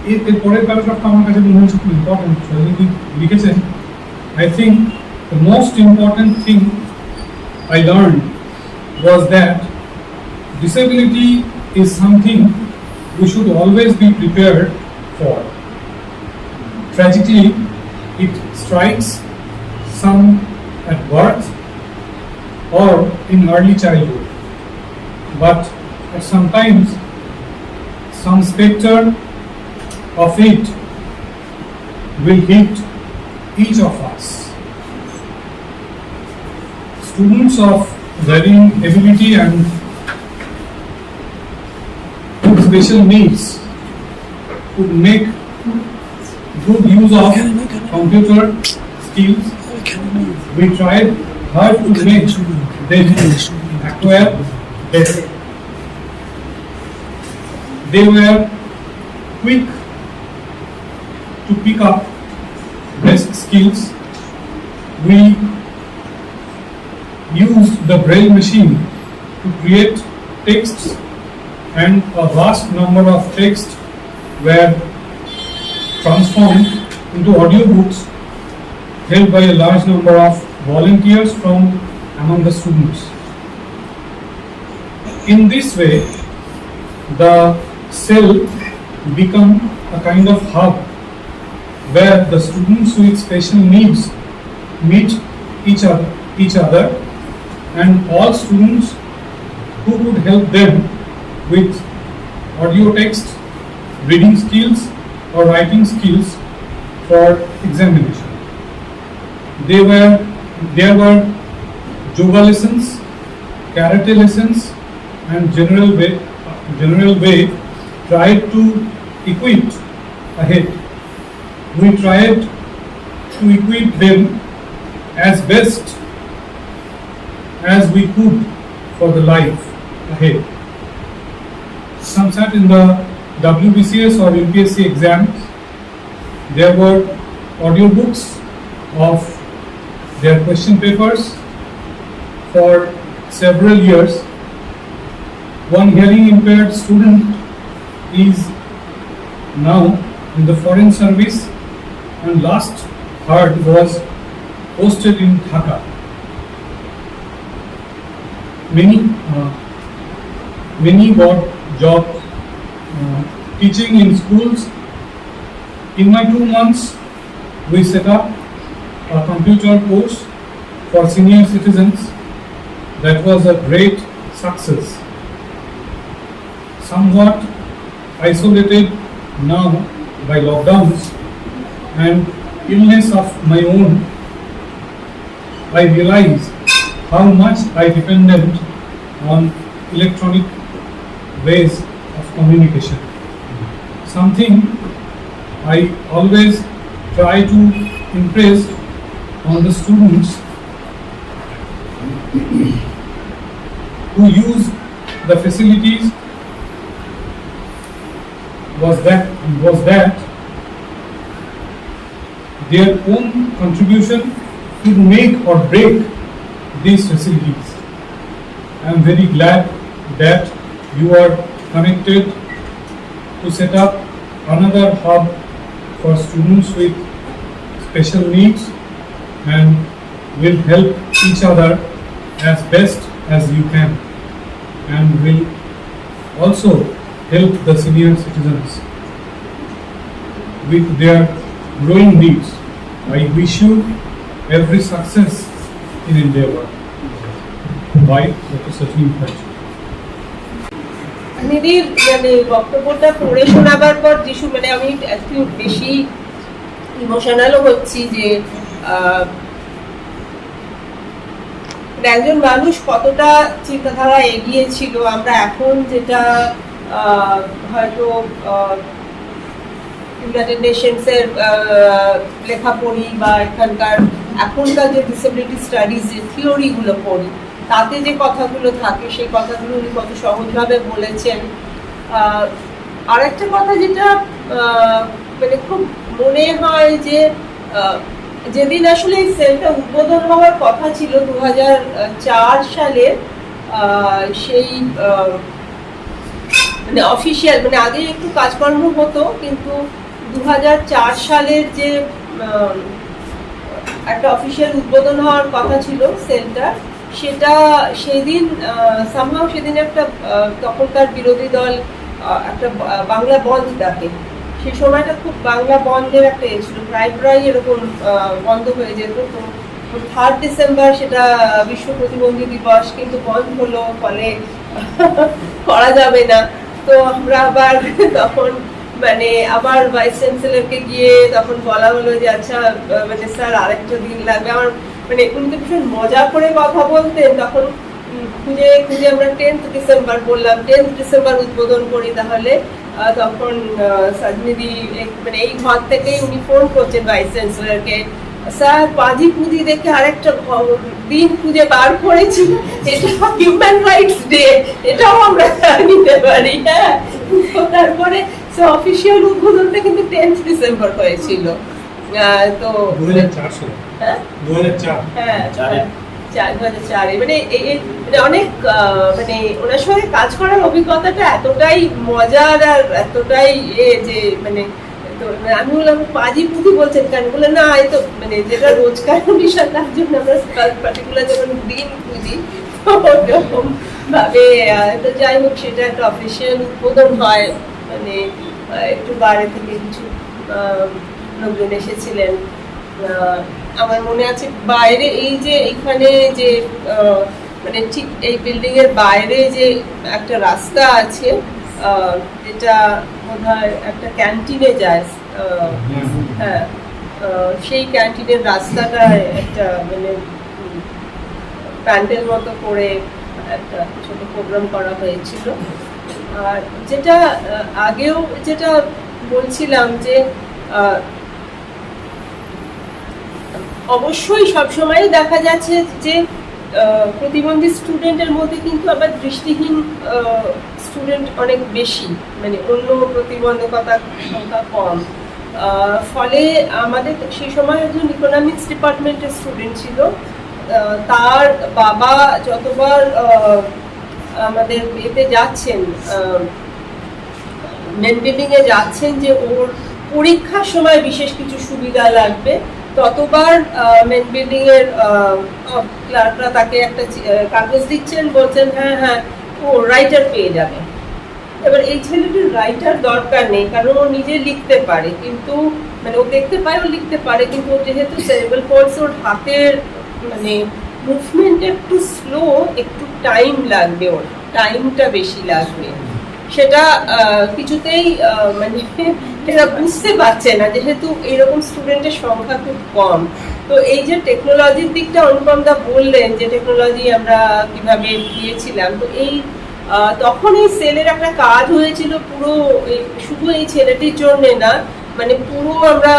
এর পরের প্যারাগ্রাফটা আমার কাছে মনে হচ্ছে খুব important. Sajani লিখেছেন, I think the most important thing I learned was that disability is something we should always be prepared for. Tragically, it strikes some at birth or in early childhood, but sometimes some spectre of it will hit each of us. Students of varying ability and special needs could make good use of computer skills. We tried hard to make them acquire better. They were quick to pick up best skills. We used the Braille machine to create texts, and a vast number of texts were transformed into audiobooks held by a large number of volunteers from among the students. In this way, the cell become a kind of hub where the students with special needs meet each other, and all students who could help them with audio text, reading skills or writing skills for examination. There were yoga lessons, karate lessons, and general way tried to equip ahead. We tried to equip them as best as we could for the life ahead. Some sat in the WBCS or UPSC exams. There were audiobooks of their question papers for several years. One hearing impaired student is now in the foreign service and last heard was posted in Dhaka. Many got jobs teaching in schools. In my 2 months, we set up a computer course for senior citizens that was a great success. Somewhat isolated now by lockdowns and illness of my own, I realized how much I depended on electronic ways of communication. Something I always try to impress on the students who use the facilities was that their own contribution could make or break these facilities. I am very glad that you are connected to set up another hub for students with special needs and will help each other as best as you can, and will also help the senior citizens with their growing needs. I wish you every success in endeavor. By Dr. Sachin Mukherjee. দিদির মানে বক্তব্যটা পড়ে শোনাবার পর যিশু মানে আমি একটু বেশি ইমোশনালও হচ্ছি যে একজন মানুষ কতটা চিন্তাধারা এগিয়ে ছিল। আমরা এখন যেটা হয়তো ইউনাইটেড নেশনসের লেখা পড়ি বা এখনকার যে ডিসেবিলিটি স্টাডিজ যে থিওরিগুলো পড়ি, তাতে যে কথাগুলো থাকে সেই কথাগুলো উনি কত সহজভাবে বলেছেন। আর একটা কথা যেটা মানে খুব মনে হয় যে যেদিন আসলে এই সেলটা উদ্বোধন হওয়ার কথা ছিল 2004 সালে, সেই মানে অফিসিয়াল, মানে আগে একটু কাজকর্ম হতো, কিন্তু 2004 সালের যে একটা অফিসিয়াল উদ্বোধন হওয়ার কথা ছিল সেলটার, সেটা সেদিন সামহাও সেদিন একটা তখনকার বিরোধী দল একটা বাংলা বন্ধ ডাকে। সেই সময়টা খুব বাংলা বন্ধের একটা ছিল, প্রায় এরকম বন্ধ হয়ে যেত। তো 3 ডিসেম্বর সেটা বিশ্ব প্রতিবন্ধী দিবস, কিন্তু বন্ধ হলো, ফলে করা যাবে না। তো আমরা আবার তখন মানে আবার ভাইস চ্যান্সেলরকে গিয়ে তখন বলা হলো যে আচ্ছা মানে স্যার আরেকটা দিন লাগবে। আমার মানে উনি তো ভীষণ মজা করে কথা বলতেন, তখন খুঁজে খুঁজে আমরা 10th ডিসেম্বর বললাম, 10th ডিসেম্বর উদ্বোধন করি তাহলে। তখন সাজনিদি মানে এই ঘর থেকেই উনি ফোন করছেন ভাইস চ্যান্সেলরকে, স্যার পাঁজি পুঁজি দেখে আরেকটা দিন খুঁজে বার করেছি, এটা হিউম্যান রাইটস ডে, এটাও আমরা নিতে পারি। হ্যাঁ, তারপরে অফিসিয়াল উদ্বোধনটা কিন্তু 10th ডিসেম্বর হয়েছিল। তো 2004 সালে, হ্যাঁ 2004, হ্যাঁ 2004 মানে মানে অনেক মানে ওনার সঙ্গে কাজ করার অভিজ্ঞতাটা এতটাই মজার আর এতটাই যে মানে আমি বললাম পাজি পুঁজি বলছেন কেন, বলে না এই তো মানে যেটা রোজকার বিষয় তার জন্য আমরা পার্টিকুলার যেমন দিন খুঁজি ওরকম ভাবে। তো যাই হোক, সেটা একটা অফিসিয়াল উদ্বোধন হয়, মানে একটু বাইরে থেকে কিছু লোকজন এসেছিলেন। আমার মনে আছে বাইরে এই যে এখানে যে মানে ঠিক এই বিল্ডিং এর বাইরে যে একটা রাস্তা আছে যেটা বোধহয় একটা ক্যান্টিনে যায়, হ্যাঁ সেই ক্যান্টিনের রাস্তাটা একটা মানে প্যান্ডেল মতো করে একটা ছোট প্রোগ্রাম করা হয়েছিল। আর যেটা আগেও যেটা বলছিলাম যে অবশ্যই সবসময় দেখা যাচ্ছে যে প্রতিবন্ধী স্টুডেন্টের মধ্যে কিন্তু আবার দৃষ্টিহীন স্টুডেন্ট অনেক বেশি, মানে অন্য প্রতিবন্ধকতার সংখ্যা কম। ফলে আমাদের সেই সময় একজন ইকোনমিক্স ডিপার্টমেন্টের স্টুডেন্ট ছিল, তার বাবা যতবার আমাদের এতে যাচ্ছেন মেন বিল্ডিং এ যাচ্ছেন যে ওর পরীক্ষার সময় বিশেষ কিছু সুবিধা লাগবে, ততবার মেন বিল্ডিং এর ক্লার্করা তাকে একটা কাগজ দিচ্ছেন, বলছেন হ্যাঁ হ্যাঁ ও রাইটার পেয়ে যাবে। এবার এই ছেলেটির রাইটার দরকার নেই, কারণ ও নিজে লিখতে পারে, কিন্তু মানে ও দেখতে পায়, ও লিখতে পারে, কিন্তু ও যেহেতু সেরেব্রাল পলসি, ওর হাতের মানে মুভমেন্ট একটু স্লো, একটু টাইম লাগবে, ওর টাইমটা বেশি লাগবে। সেটা কিছুতেই মানে এরা বুঝতে পারছে না, যেহেতু এরকম স্টুডেন্টের সংখ্যা খুব কম। তো এই যে টেকনোলজির দিকটা অনুপম দা বললেন যে টেকনোলজি আমরা কিভাবে দিয়েছিলাম, তো এই তখন এই সেলের একটা কাজ হয়েছিল পুরো শুধু এই ছেলেটির জন্য না, মানে পুরো আমরা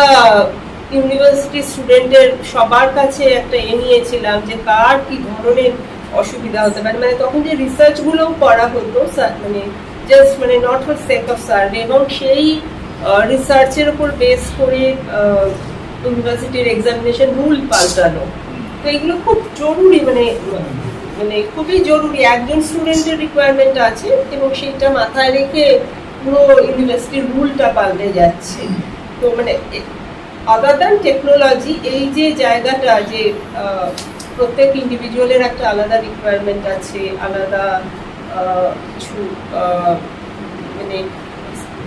ইউনিভার্সিটি স্টুডেন্টের সবার কাছে একটা নিয়েছিলাম যে কার কি ধরনের অসুবিধা হতে পারে। মানে তখন যে রিসার্চ গুলোও করা হতো মানে জাস্ট মানে not for sake of survey, এবং সেই রিসার্চের উপর বেস করে ইউনিভার্সিটির এক্সামিনেশন রুল পাল্টানো। তো এগুলো খুব জরুরি, মানে মানে খুবই জরুরি, একজন স্টুডেন্টের রিকোয়ারমেন্ট আছে এবং সেইটা মাথায় রেখে পুরো ইউনিভার্সিটির রুলটা পাল্টে যাচ্ছে। তো মানে আদার দ্যান টেকনোলজি, এই যে জায়গাটা যে প্রত্যেক ইন্ডিভিজুয়ালের একটা আলাদা রিকোয়ারমেন্ট আছে, আলাদা কিছু মানে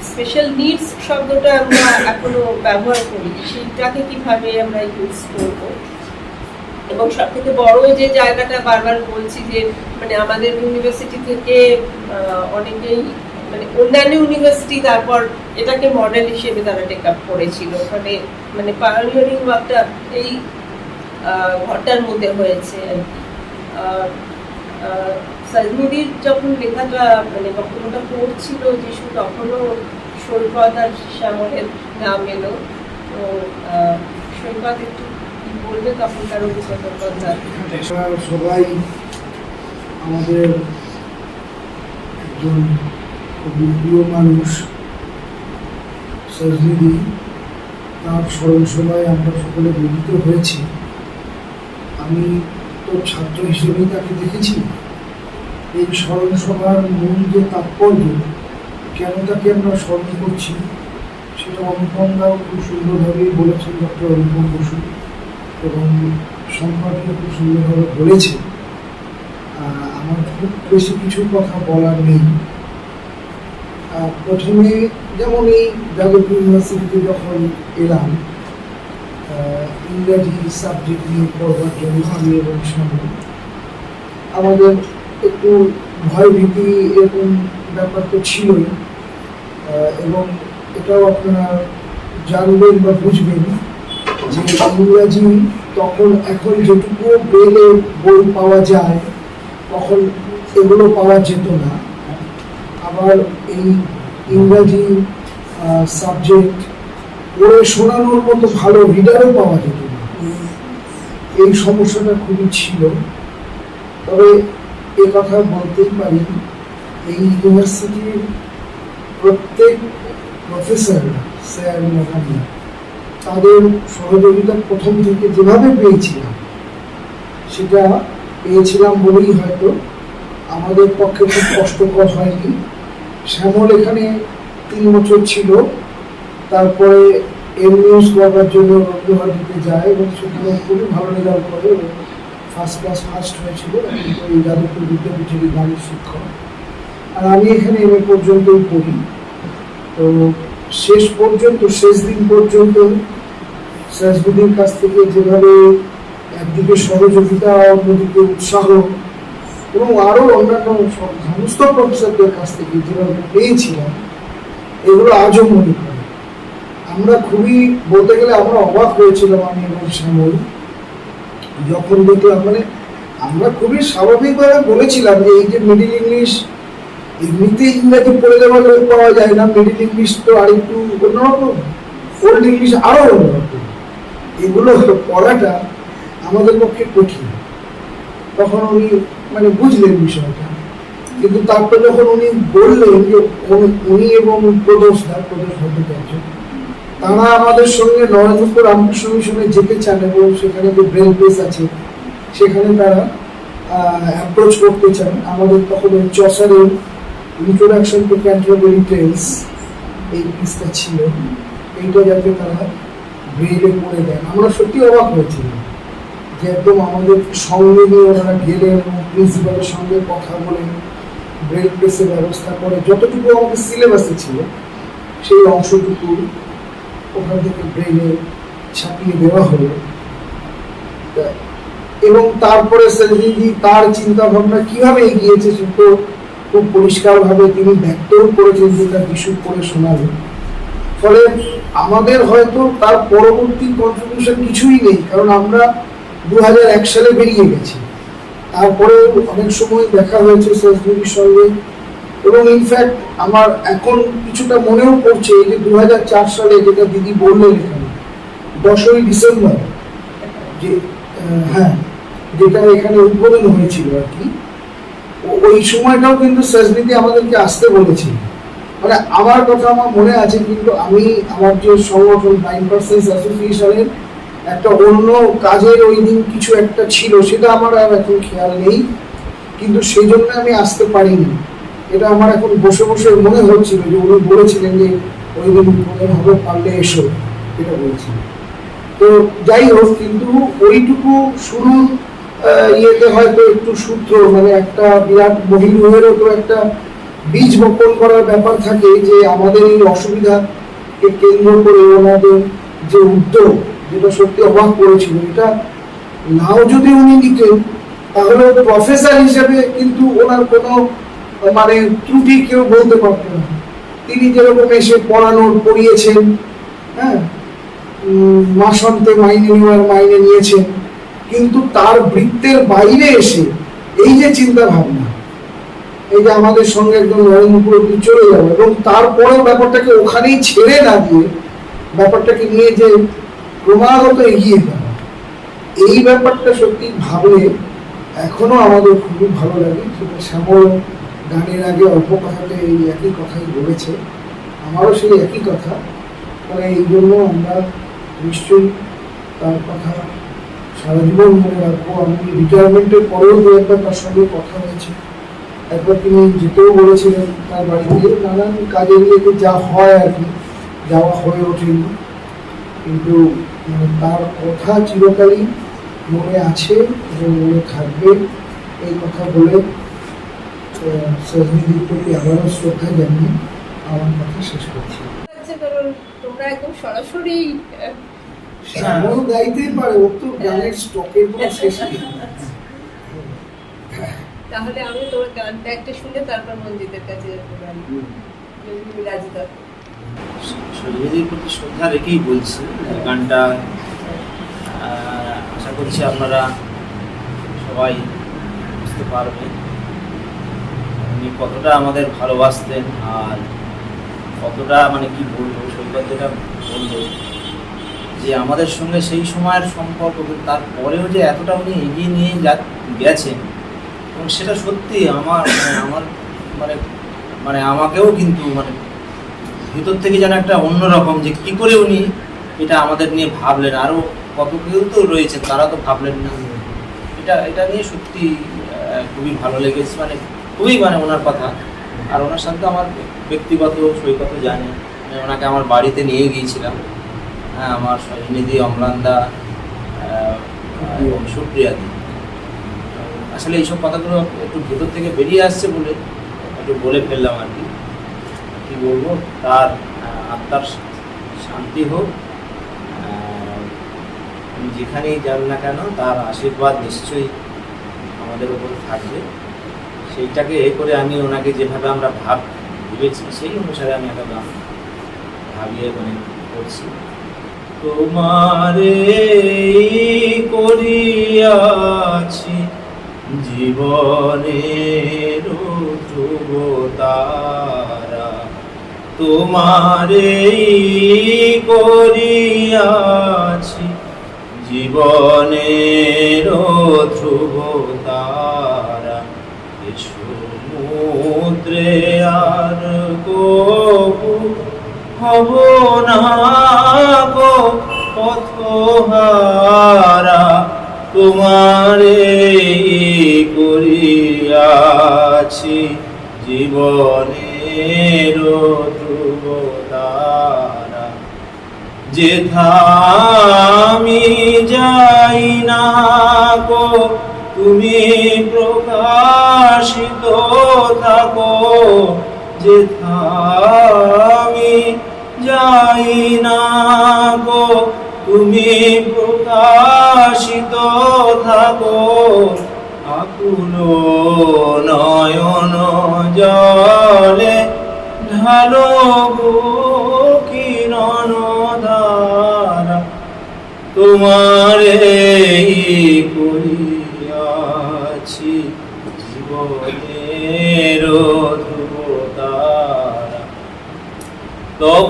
স্পেশাল নিডস শব্দটা আমরা এখনো ব্যবহার করি, সেইটাকে কিভাবে আমরা ইউজ করবো। এবং সব থেকে বড় যে জায়গাটা বারবার বলছি যে মানে আমাদের ইউনিভার্সিটি থেকে অনেকেই মানে অন্যান্য ইউনিভার্সিটি তারপর এটাকে মডেল হিসেবে তারা টেক আপ করেছিল, মানে মানে পায়োনিয়ারিং ওয়ার্কটা এই ঘরটার মধ্যে হয়েছে আর কি। সাজনিদির যখন লেখাটা মানে বক্তব্যটা পড়ছিল যিশু, তখনও সৈকত আর শ্যামলের নাম এলো। তো সৈকত একটু বলবে তখন তার অভিজ্ঞতার কথা। সবাই আমাদের একজন খুবই প্রিয় মানুষ সাজনিদি, তার স্মরণ সভায় আমরা সকলে মিলিত হয়েছি। আমি তো ছাত্র হিসেবেই তাকে দেখেছি। এই স্মরণ সভার মূল যে তাৎপর্য কেন তাকে আমরা স্মরণ করছি সেটা অনুপমরাও খুব সুন্দরভাবেই বলেছেন, ডক্টর অনুপম বসু, এবং সম্পাদক খুব সুন্দরভাবে বলেছে। আমার খুব বেশি কিছু কথা বলার নেই। প্রথমে যেমন এই যাদবপুর ইউনিভার্সিটিতে যখন এলাম ইংরাজি সাবজেক্ট নিয়ে পড়বার জন্য আমি এবং সামনে আমাদের একটু ভয় ভীতি এরকম ব্যাপার তো ছিলই, এবং এটাও আপনারা জানবেন বা বুঝবেন যে ইংরাজি তখন এখন যেটুকু বেলে বই পাওয়া যায় তখন এগুলো পাওয়া যেত না। আবার এই ইংরাজি সাবজেক্ট পড়ে শোনানোর মতো ভালো রিডারও পাওয়া যেত না। এই সমস্যাটা খুবই ছিল। তবে এ কথা বলতেই পারি এই ইউনিভার্সিটির প্রত্যেক প্রফেসর, স্যার, ম্যাডাম তাদের সহযোগিতা প্রথম থেকে যেভাবে পেয়েছিলাম সেটা পেয়েছিলাম বলেই হয়তো আমাদের পক্ষে খুব কষ্টকর হয়নি। শ্যামল এখানে 3 বছর ছিল, তারপরে এমনিউজ করবার জন্য রবীন্দ্রভারতীতে যায় এবং সেখানে খুবই ভালো রেজাল্ট করে এবং ফার্স্ট ক্লাস ফার্স্ট হয়েছিল। এই যাদবপুর বিদ্যাপীঠেরই গানের শিক্ষক। আর আমি এখানে এমএ পর্যন্তই পড়ি। তো শেষ দিন পর্যন্ত সাজবুদ্দির কাছ থেকে যেভাবে একদিকে সহযোগিতা, অন্যদিকে উৎসাহ এবং আরও অন্যান্য সমস্ত প্রফেসরদের কাছ থেকে যেভাবে পেয়েছিলাম এগুলো আজও মনে করি। আমরা খুবই বলতে গেলে আমরা অবাক হয়েছিলাম আমি এবং শ্যামল যখন দেখলাম, মানে আমরা খুবই স্বাভাবিকভাবে বলেছিলাম যে এই যে মিডিল ইংলিশ এমনিতে ইংরাজি পড়ে যাওয়ার লোক পাওয়া যায় না, মিডিল ইংলিশ তো আরেকটু অন্যরকম, ওল্ড ইংলিশ আরও অন্যরকম, এগুলো পড়াটা আমাদের পক্ষে কঠিন। তখন উনি মানে বুঝলেন বিষয়টা, কিন্তু তারপরে যখন উনি বললেন যে উনি এবং প্রদোষ ভট্টাচার্য তারা আমাদের সঙ্গে নরেন্দ্রপুর রামকৃষ্ণ মিশনে যেতে চান এবং সেখানে যে ব্রেল প্রেস আছে সেখানে তারা অ্যাপ্রোচ করতে চান। আমাদের তখন ওই চসারের ইন্ট্রোডাকশন টু ক্যান্টারবারি টেলস এই পিসটা ছিল, এইটা যাতে তারা ব্রেলে করে দেন। আমরা সত্যি অবাক হয়েছিলাম যে একদম আমাদের সঙ্গে নিয়ে ওনারা গেলেন এবং প্রিন্সিপালের সঙ্গে কথা বলে ব্রেল প্রেসের ব্যবস্থা করে যতটুকু আমাদের সিলেবাসে ছিল সেই অংশটুকু ওখান থেকে ব্রেলে ছাপিয়ে দেওয়া হলো। এবং তারপরে সেলভিজি তার চিন্তা ভাবনা কিভাবে এগিয়েছে সে তো খুব পরিষ্কারভাবে তিনি ব্যক্তও করেছেন, যেটা বিশুদ্ধ করে শোনালেন। ফলে আমাদের হয়তো তার পরবর্তী কন্ট্রিবিউশন কিছুই নেই, কারণ আমরা 2001 সালে বেরিয়ে গেছি। তারপরে অনেক সময় দেখা হয়েছে সেলভিজির সঙ্গে, এবং ইনফ্যাক্ট আমার এখন কিছুটা মনেও পড়ছে যে 2004 সালে যেটা দিদি বললেন এখানে 10ই ডিসেম্বর যে যেটা এখানে উদ্বোধন হয়েছিল আর কি, ওই সময়টাও কিন্তু সেজনীতি আমাদেরকে আসতে বলেছিল। মানে আমার কথা আমার মনে আছে, কিন্তু আমি আমার যে সংগঠন 9% অ্যাসোসিয়েশনের একটা অন্য কাজের ওই দিন কিছু একটা ছিল, সেটা আমার আর এখন খেয়াল নেই, কিন্তু সেই জন্য আমি আসতে পারিনি। এটা আমার এখন বসে বসে মনে হচ্ছিল যে উনি বলেছিলেন যে ওই দিন উদ্বোধন হবে, পারলে এসো, এটা বলেছিলেন। তো যাই হোক, কিন্তু ওইটুকু শুরু ইয়েতে হয়তো একটু সূত্র মানে একটা বিরাট মহিলুহেরও তো একটা বীজ বপন করার ব্যাপার থাকে, যে আমাদের এই অসুবিধাকে কেন্দ্র করে ওনাদের যে উদ্যোগ, যেটা সত্যি অবাক করেছিল। এটা নাও যদি উনি নিতেন তাহলে প্রফেসর হিসেবে কিন্তু ওনার কোনো মানে ত্রুটি কেউ বলতে পারতো না। তিনি যেরকম এসে পড়িয়েছেন, হ্যাঁ, মাসান্তে মাইনে নেওয়ার মাইনে নিয়েছেন, কিন্তু তার বৃত্তের বাইরে এসে এই যে চিন্তা ভাবনা, এই যে আমাদের সঙ্গে একদম নরেন্দ্রপুর চলে যাবো এবং তারপরেও ব্যাপারটাকে ওখানেই ছেড়ে না দিয়ে ব্যাপারটাকে নিয়ে যে ক্রমাগত এগিয়ে যাওয়া, এই ব্যাপারটা সত্যি ভাবলে এখনো আমাদের খুবই ভালো লাগে। সেটা শ্যামল গানের আগে অল্প কথাতে এই একই কথাই বলেছে, আমারও সেই একই কথা। মানে এই জন্য আমরা নিশ্চয়ই তার কথা সারা জীবন মনে রাখবো। আমি রিটায়ারমেন্টের পরেও দু একবার তার সঙ্গে কথা হয়েছে, একবার তিনি যেতেও বলেছিলেন তার বাড়িতে, নানান কাজে রিলেটে যা হয় আর কি, যাওয়া হয়ে ওঠেনি, কিন্তু মানে তার কথা চিরকালই মনে আছে এবং মনে থাকবে, এই কথা বলে সজনীদির প্রতি আবারও শ্রদ্ধা জানিয়ে আমার কথা শেষ করছি। কারণ তোমরা একদম সরাসরি এমন গাইতেই পারে, ওর তো গানের স্টকের কোনো শেষ নেই। তাহলে আমি তোমার গানটা একটা শুনে তারপর মঞ্জিতের কাছে যেতে পারি, যদি তুমি রাজি থাকো। সজনীদির প্রতি শ্রদ্ধা রেখেই বলছি গানটা। আশা করছি আপনারা সবাই বুঝতে পারবেন উনি কতটা আমাদের ভালোবাসতেন, আর কতটা মানে কি বলবো, সৈকত যেটা বললো যে আমাদের সঙ্গে সেই সময়ের সম্পর্ক, তারপরেও যে এতটা উনি এগিয়ে নিয়ে গেছেন, এবং সেটা সত্যি আমার মানে মানে আমাকেও কিন্তু মানে ভিতর থেকে যেন একটা অন্যরকম, যে কি করে উনি এটা আমাদের নিয়ে ভাবলেন, আরও কত কেউ তো রয়েছে তারা তো ভাবলেন না। এটা নিয়ে সত্যি খুবই ভালো লেগেছে, মানে খুবই মানে ওনার কথা। আর ওনার সাথে আমার ব্যক্তিগত সৈকত জানি, মানে ওনাকে আমার বাড়িতে নিয়ে গিয়েছিলাম। হ্যাঁ, আমার সজনীদি, অম্লানদা এবং সুপ্রিয়াদি। আসলে এইসব কথাগুলো একটু ভেতর থেকে বেরিয়ে আসছে বলে একটু বলে ফেললাম আর কি। কী বলবো, তার আত্মার শান্তি হোক, উনি যেখানেই যান না কেন তার আশীর্বাদ নিশ্চয়ই আমাদের উপরে থাকবে। সেইটাকে করে আমি ওনাকে যেভাবে আমরা ভেবেছি সেই অনুসারে আমি একটা গান ভাবিয়ে মানে করছি। তোমারে করিয়াছি জীবনের ধ্রুব তারা, তোমারে করিয়াছি জীবনের ধ্রুব তারা, সমুদ্রে আর কবু হব না গো পথহারা, তোমারে করিয়াছি জীবনের ধ্রুব তারা, যেথা আমি যাই না গো তুমি প্রকাশিত থাকো, যেথা আমি যাই না গো তুমি প্রকাশিত থাকো, আকুল নয়ন জলে ঢালো কিরণ ধারা, তোমারে করিয়াছি জীবনের ধ্রুব তারা, তব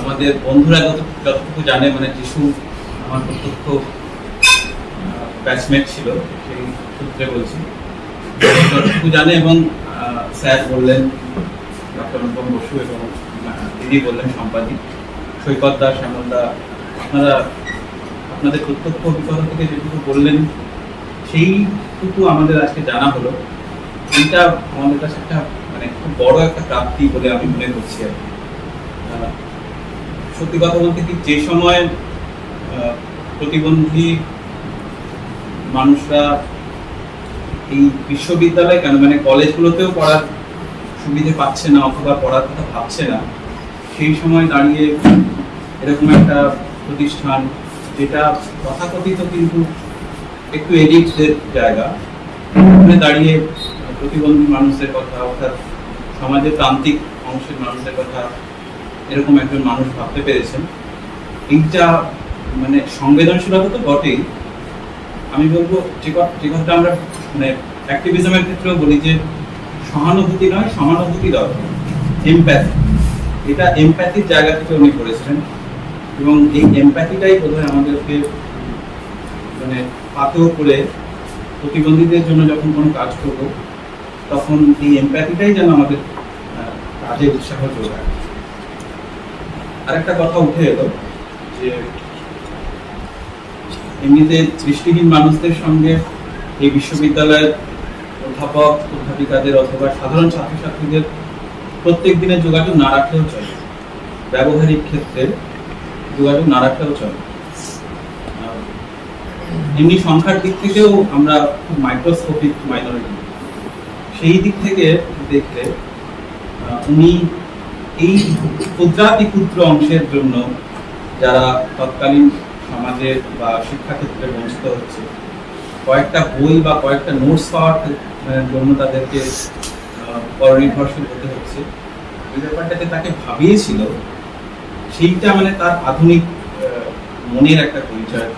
আমাদের বন্ধুরা যতটুকু জানে, মানে যিশু আমার প্রত্যক্ষ ব্যাচমেট ছিল, সেই সূত্রে বলছি, যতটুকু জানে। এবং স্যার বললেন, ডক্টর অনুপম বসু এবং তিনি বললেন সম্পাদিক সৈকত দা, শ্যামল দা, আপনারা আপনাদের প্রত্যক্ষ অভিজ্ঞতা থেকে যেটুকু বললেন সেইটুকু আমাদের আজকে জানা হলো। এইটা আমাদের কাছে একটা মানে খুব বড় একটা প্রাপ্তি বলে আমি মনে করছি আর কি। সত্যি কথা বলতে কি, যে সময় প্রতিবন্ধী মানুষরা এই বিশ্ববিদ্যালয় কেন মানে কলেজগুলোতেও পড়ার সুবিধে পাচ্ছে না অথবা পড়ার কথা ভাবছে না, সেই সময় দাঁড়িয়ে এরকম একটা প্রতিষ্ঠান, যেটা তথাকথিত কিন্তু একটু এলিটদের জায়গা, ওখানে দাঁড়িয়ে প্রতিবন্ধী মানুষদের কথা অর্থাৎ সমাজের প্রান্তিক অংশের মানুষদের কথা এরকম একজন মানুষ ভাবতে পেরেছেন, এইটা মানে সংবেদনশীলতা তো বটেই। আমি বলবো যে কথাটা আমরা মানে অ্যাক্টিভিজমের ক্ষেত্রেও বলি যে সহানুভূতি নয় সমানুভূতি দরকার, এমপ্যাথি। এটা এমপ্যাথির জায়গা থেকে উনি করেছিলেন এবং এই এমপ্যাথিটাই বোধহয় আমাদেরকে মানে পাথেয় করে প্রতিবন্ধীদের জন্য যখন কোনো কাজ করবো তখন এই এমপ্যাথিটাই যেন আমাদের কাজে উৎসাহ যোগায়। আরেকটা কথা উঠে এলো যে এমনিতে দৃষ্টিহীন মানুষদের সঙ্গে এই বিশ্ববিদ্যালয়ের অধ্যাপক অধ্যাপিকাদের অথবা সাধারণ ছাত্রছাত্রীদের প্রত্যেক দিনের যোগাযোগ না রাখলেও চলে, ব্যবহারিক ক্ষেত্রে যোগাযোগ না রাখলেও চলে। এমনি সংখ্যার দিক থেকেও আমরা খুব মাইক্রোস্কোপিক মাইনরিটি, সেই দিক থেকে দেখলে উনি এই ক্ষুদ্রাতি ক্ষুদ্র অংশের জন্য যারা তৎকালীন সমাজে বা শিক্ষাক্ষেত্রে বঞ্চিত হচ্ছে, কয়েকটা বই বা কয়েকটা নোটস পাওয়ার জন্য তাদেরকে পরনির্ভরশীল হতে হচ্ছে, এই ব্যাপারটাকে তাকে ভাবিয়েছিল, সেইটা মানে তার আধুনিক মনের একটা পরিচয়।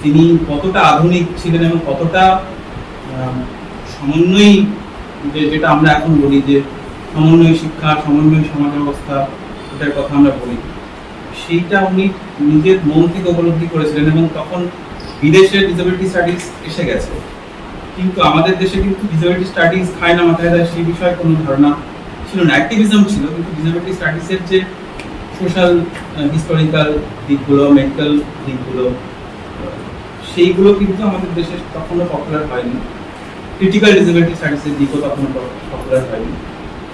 তিনি কতটা আধুনিক ছিলেন এবং কতটা সমন্বয়ী, যেটা আমরা এখন বলি যে সমন্বয় শিক্ষা, সমন্বয় সমাজ ব্যবস্থা, এটার কথা আমরা বলি, সেইটা উনি নিজের মন থেকে উপলব্ধি করেছিলেন। এবং তখন বিদেশে ডিসেবিলিটি স্টাডিজ এসে গেছে, কিন্তু আমাদের দেশে কিন্তু ডিসেবিলিটি স্টাডিজ খায় না মাথায় দেয় সেই বিষয়ে কোনো ধারণা ছিল না। অ্যাক্টিভিজম ছিল, কিন্তু ডিসেবিলিটি স্টাডিজের যে সোশ্যাল হিস্টোরিক্যাল দিকগুলো, মেন্টাল দিকগুলো, সেইগুলো কিন্তু আমাদের দেশে তখনও পপুলার হয়নি। ক্রিটিক্যাল ডিসেবিলিটি স্টাডিজের দিকও তখনও পপুলার হয়নি।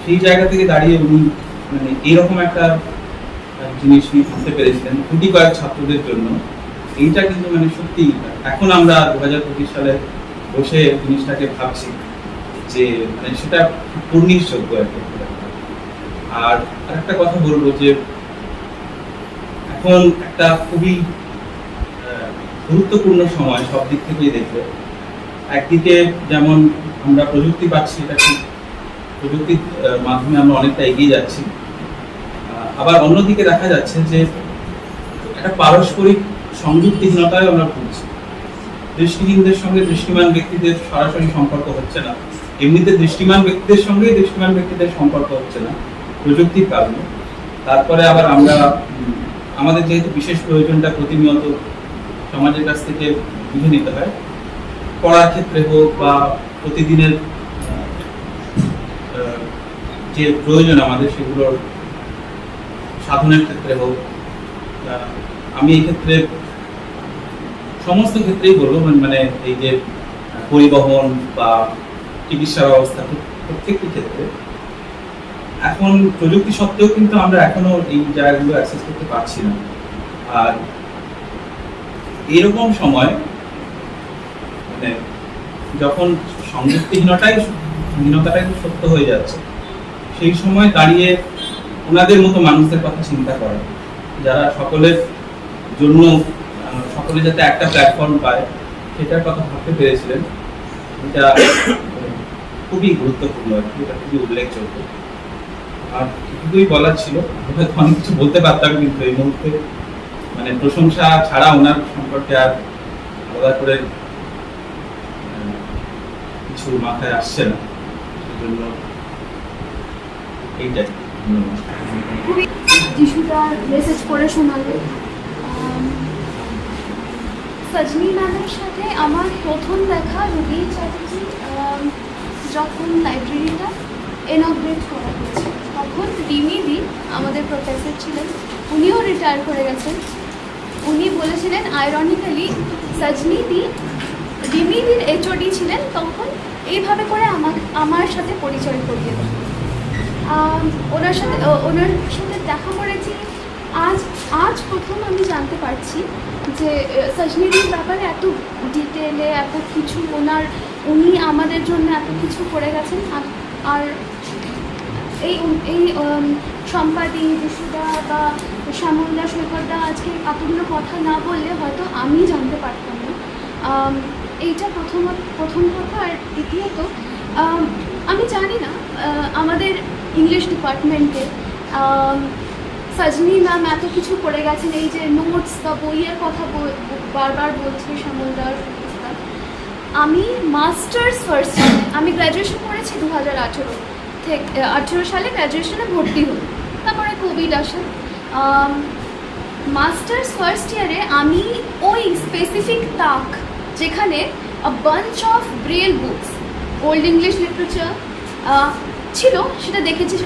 সেই জায়গা থেকে দাঁড়িয়ে উনি মানে এইরকম একটা জিনিস নিয়ে ভাবতে পেরেছিলেন গুটি কয়েক ছাত্রদের জন্য। এইটা কিন্তু মানে সত্যি এখন আমরা 2025 সালে বসে জিনিসটাকে ভাবছি যে মানে সেটা পূর্ণিশযোগ্য একটা। আর আরেকটা কথা বলবো যে এখন একটা খুবই গুরুত্বপূর্ণ সময় সব দিক থেকেই দেখলে, একদিকে যেমন আমরা প্রযুক্তি পাচ্ছি, এটা ঠিক, প্রযুক্তির মাধ্যমে আমরা অনেকটা এগিয়ে যাচ্ছি, আবার অন্যদিকে দেখা যাচ্ছে যে একটা পারস্পরিক সংযুক্তিহীনতায় আমরা ভুগছি। দৃষ্টিহীনদের সঙ্গে দৃষ্টিমান ব্যক্তিদের সরাসরি সম্পর্ক হচ্ছে না, এমনিতে দৃষ্টিমান ব্যক্তিদের সঙ্গেই দৃষ্টিমান ব্যক্তিদের সম্পর্ক হচ্ছে না প্রযুক্তির কারণে। তারপরে আবার আমরা আমাদের যেহেতু বিশেষ প্রয়োজনটা প্রতিনিয়ত সমাজের কাছ থেকে বুঝে নিতে হয়, পড়ার ক্ষেত্রে হোক বা প্রতিদিনের যে প্রয়োজন আমাদের সেগুলোর সাধনের ক্ষেত্রে হোক, আমি এই ক্ষেত্রে সমস্ত ক্ষেত্রেই বলবো মানে এই যে পরিবহন বা চিকিৎসা ব্যবস্থা, প্রত্যেকটি ক্ষেত্রে এখন প্রযুক্তি সত্ত্বেও কিন্তু আমরা এখনো এই জায়গাগুলো অ্যাক্সেস করতে পারছি না। আর এরকম সময় মানে যখন সংযুক্তিহীনতাটাই সত্য হয়ে যাচ্ছে, সেই সময় দাঁড়িয়ে ওনাদের মতো মানুষদের কথা চিন্তা করা, যারা সকলের জন্য সকলে যাতে একটা প্ল্যাটফর্ম পায় সেটার কথা ভাবতে পেরেছিলেন, এটা খুবই গুরুত্বপূর্ণ, এটা খুবই উল্লেখযোগ্য। আর কিছুই বলার ছিল, অনেক কিছু বলতে পারতাম, কিন্তু এই মুহূর্তে মানে প্রশংসা ছাড়া ওনার সম্পর্কে আর আলাদা করে কিছু মাথায় আসছে না, সেজন্য এইটাই। যিশুদার মেসেজ পড়ে শোনালো। সজনী ম্যামের সাথে আমার প্রথম দেখা রুবি চ্যাটার্জি যখন লাইব্রেরিটা ইনগ্রেট করা হয়েছে, তখন রিমিদি আমাদের প্রফেসর ছিলেন, উনিও রিটায়ার করে গেছেন। উনি বলেছিলেন আইরনিক্যালি সজনীদি রিমিদির এইচওডি ছিলেন তখন, এইভাবে করে আমার সাথে পরিচয় করিয়ে দেন। ওনার সাথে দেখা করেছি। আজ প্রথম আমি জানতে পারছি যে সজনীদির ব্যাপারে এত ডিটেলে এত কিছু উনি আমাদের জন্য এত কিছু করে গেছেন। আর এই সম্পাদি বিশুদা বা শ্যামলদা সৈকতদা আজকে এতগুলো কথা না বললে হয়তো আমি জানতে পারতাম না। এইটা প্রথম কথা। আর দ্বিতীয়ত আমি জানি না আমাদের ইংলিশ ডিপার্টমেন্টে সজনী ম্যাম এত কিছু করে গেছেন, এই যে নোটস বা বইয়ের কথা বারবার বলছে শ্যামলদার। আমি মাস্টার্স ফার্স্ট ইয়ারে, আমি গ্র্যাজুয়েশন করেছি 2018 সালে গ্র্যাজুয়েশনে ভর্তি হই, তারপরে কোভিড আসে। মাস্টার্স ফার্স্ট ইয়ারে আমি ওই স্পেসিফিক তাক যেখানে a bunch of braille books old English literature ছিল সেটা দেখেছি।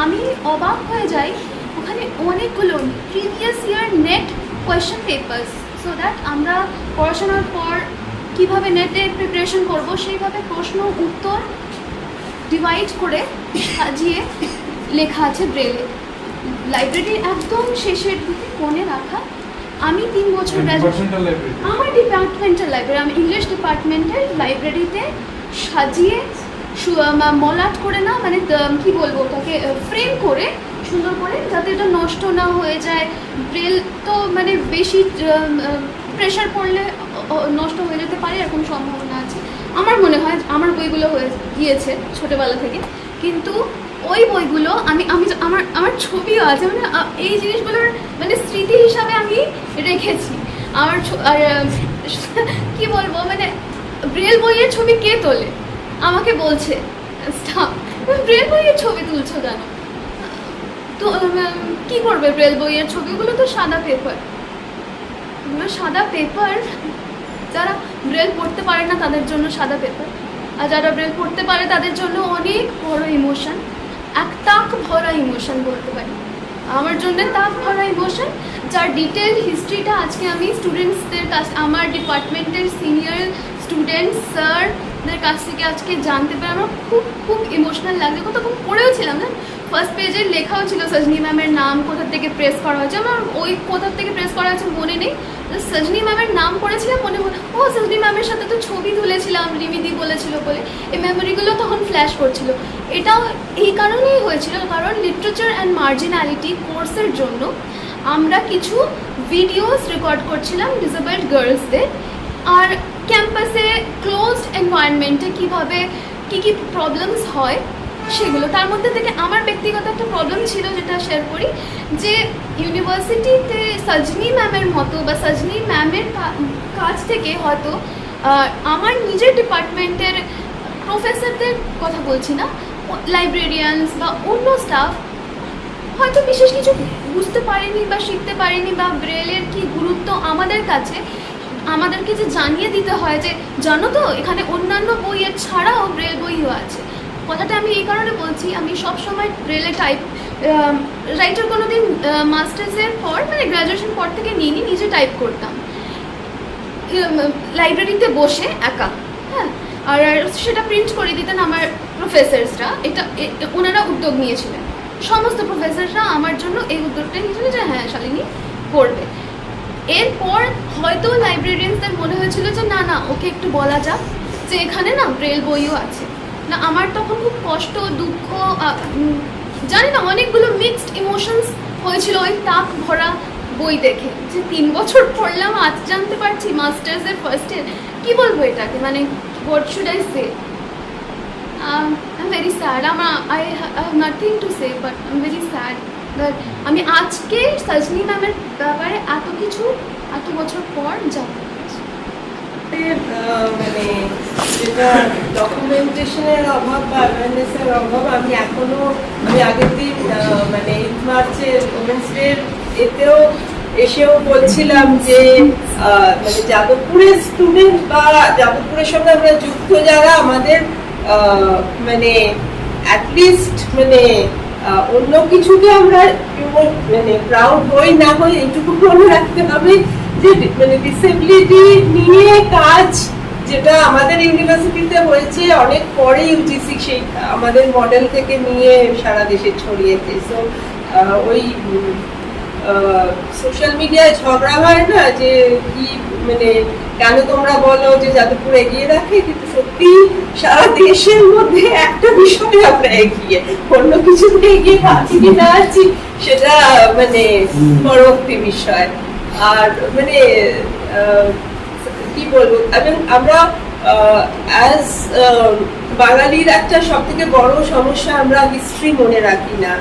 আমি অবাক হয়ে যাই, ওখানে অনেকগুলো previous year NET question papers, so that আমরা পড়াশোনার পর কীভাবে নেটে প্রিপারেশন করব সেইভাবে প্রশ্ন উত্তর ডিভাইড করে সাজিয়ে লেখা আছে ব্রেলে। লাইব্রেরির একদম শেষের দিকে কোণে রাখা। আমি 3 বছর আমার ডিপার্টমেন্টাল লাইব্রেরি, আমি ইংলিশ ডিপার্টমেন্টের লাইব্রেরিতে সাজিয়ে মলাট করে না, মানে কি বলবো ওটাকে, ফ্রেম করে সুন্দর করে, যাতে এটা নষ্ট না হয়ে যায়। ব্রেল তো মানে বেশি প্রেশার পড়লে নষ্ট হয়ে যেতে পারে, এরকম সম্ভাবনা আছে। আমার মনে হয় আমার বইগুলো হয়ে গিয়েছে ছোটোবেলা থেকে, কিন্তু ওই বইগুলো আমার ছবিও আছে, মানে এই জিনিসগুলোর মানে স্মৃতি হিসাবে আমি রেখেছি। আর কি বলবো, মানে ব্রেল বইয়ের ছবি কে তোলে আমাকে বলছে স্টাফ, ব্রেল বইয়ের ছবি তুলছো জানো তো কি করবে? ব্রেল বইয়ের ছবিগুলো তো সাদা পেপার, সাদা পেপার। যারা ব্রেল পড়তে পারে না তাদের জন্য সাদা পেপার, আর যারা ব্রেল পড়তে পারে তাদের জন্য অনেক বড় ইমোশন, এক তাক ভরা ইমোশন বলতে পারি। আমার জন্য তাক ভরা ইমোশন, যার ডিটেল হিস্ট্রিটা আজকে আমি স্টুডেন্টসদের কাছ, আমার ডিপার্টমেন্টের সিনিয়র স্টুডেন্টস স্যারদের কাছ থেকে আজকে জানতে পেরে আমার খুব খুব ইমোশনাল লাগছে। তখন পড়েও ছিলাম না, ফার্স্ট পেজে লেখাও ছিল সজনী ম্যামের নাম কোথা থেকে প্রেস করা হয়েছে, আমার ওই কোথা থেকে প্রেস করা হয়েছে মনে নেই। সজনী ম্যামের নাম পড়েছিলাম মনে ও সজনী ম্যামের সাথে তো ছবি তুলেছিলাম, রিমিদি বলেছিল বলে এই মেমোরিগুলো তখন ফ্ল্যাশ করছিল। এটাও এই কারণেই হয়েছিল, কারণ লিটারেচার অ্যান্ড মার্জিনালিটি কোর্সের জন্য আমরা কিছু ভিডিওস রেকর্ড করছিলাম ডিসেবলড গার্লসদের, আর ক্যাম্পাসে ক্লোজড এনভায়রনমেন্টে কীভাবে কী কী প্রবলেমস হয় সেগুলো। তার মধ্যে থেকে আমার ব্যক্তিগত একটা প্রবলেম ছিল, যেটা শেয়ার করি, যে ইউনিভার্সিটিতে সজনী ম্যামের মতো বা সজনী ম্যামের কাছ থেকে হয়তো আমার নিজের ডিপার্টমেন্টের প্রফেসরদের কথা বলছি না, লাইব্রেরিয়ানস বা অন্য স্টাফ হয়তো বিশেষ কিছু বুঝতে পারেনি বা শিখতে পারেনি, বা ব্রেলের কি গুরুত্ব আমাদেরকে যে জানিয়ে দিতে হয় যে জানো তো এখানে অন্যান্য বইয়ের ছাড়াও ব্রেল বইও আছে। কথাটা আমি এই কারণে বলছি, আমি সবসময় ব্রেলে রাইটার কোনো দিন মাস্টার্সের পর মানে গ্র্যাজুয়েশন পর থেকে নিইনি, নিজে টাইপ করতাম লাইব্রেরিতে বসে একা, হ্যাঁ, আর সেটা প্রিন্ট করে দিতেন আমার প্রফেসরসরা। এটা ওনারা উদ্যোগ নিয়েছিলেন, সমস্ত প্রফেসররা আমার জন্য এই উদ্যোগটা নিয়েছিলেন যে হ্যাঁ শালিনী করবে। এরপর হয়তো লাইব্রেরিয়ানসদের মনে হয়েছিল যে না না ওকে একটু বলা যাক যে এখানে না ব্রেল বইও আছে না। আমার তখন খুব কষ্ট, দুঃখ, জানি না অনেকগুলো মিক্সড ইমোশনস হয়েছিল ওই তাক ভরা বই দেখে, যে 3 বছর পড়লাম আজ জানতে পারছি মাস্টার্সের ফার্স্ট ইয়ার। কী বলবো এটাকে, মানে what should I say? I am very sad, I have nothing to say, but I am very sad that আমি আজকে সজনী ম্যামের ব্যাপারে এত কিছু এত বছর পর জানতে পারছি। মানে যেটা ডকুমেন্টেশনের অভাব বা অ্যাওয়ারনেসের অভাব, আমি আগের দিন মানে ইউথ মার্চের ওমেন্স ডের এতেও এসেও বলছিলাম যে মানে যাদবপুরের স্টুডেন্ট বা যাদবপুরের সঙ্গে আমরা যুক্ত যারা, আমাদের মানে অ্যাটলিস্ট মানে অন্য কিছুকে আমরা মানে প্রাউড হই না হই এইটুকু মনে রাখতে হবে যে মানে ডিসেবিলিটি নিয়ে কাজ যেটা আমাদের ইউনিভার্সিটিতে হয়েছে অনেক পরে ইউজিসি সেই আমাদের মডেল থেকে নিয়ে সারা দেশে ছড়িয়েছে। সো ওই সোশ্যাল মিডিয়ায় ঝগড়া হয় না যে কি মানে কেন তোমরা বলো যে যাদবপুর এগিয়ে রাখে, কিন্তু সত্যি সারা দেশের মধ্যে একটা বিষয়ে আমরা এগিয়ে, অন্য কিছুতে এগিয়ে আছি কি না আছি সেটা মানে পরবর্তী বিষয়। আর মানে কি বলবো, এবং আমরা অ্যাজ বাঙালির একটা সব থেকে বড় সমস্যা, আমরা হিস্ট্রি মনে রাখি না।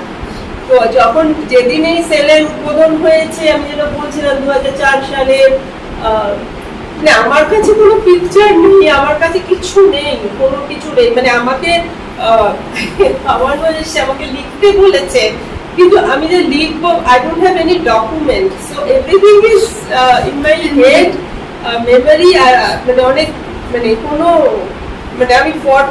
তো যখন যেদিন এই সেলের উদ্বোধন হয়েছে, আমি যেটা বলছিলাম 2004 সালে, মানে আমার কাছে কোনো পিকচার নেই, আমার কাছে কিছু নেই, কোনো কিছু নেই, মানে আমাকে আমার বলেছে আমাকে লিখতে বলেছে, কিন্তু আমি যে লিখবো I don't have any document, so everything is in my head memory. আর মানে অনেক মানে কোনো মানে আমি পর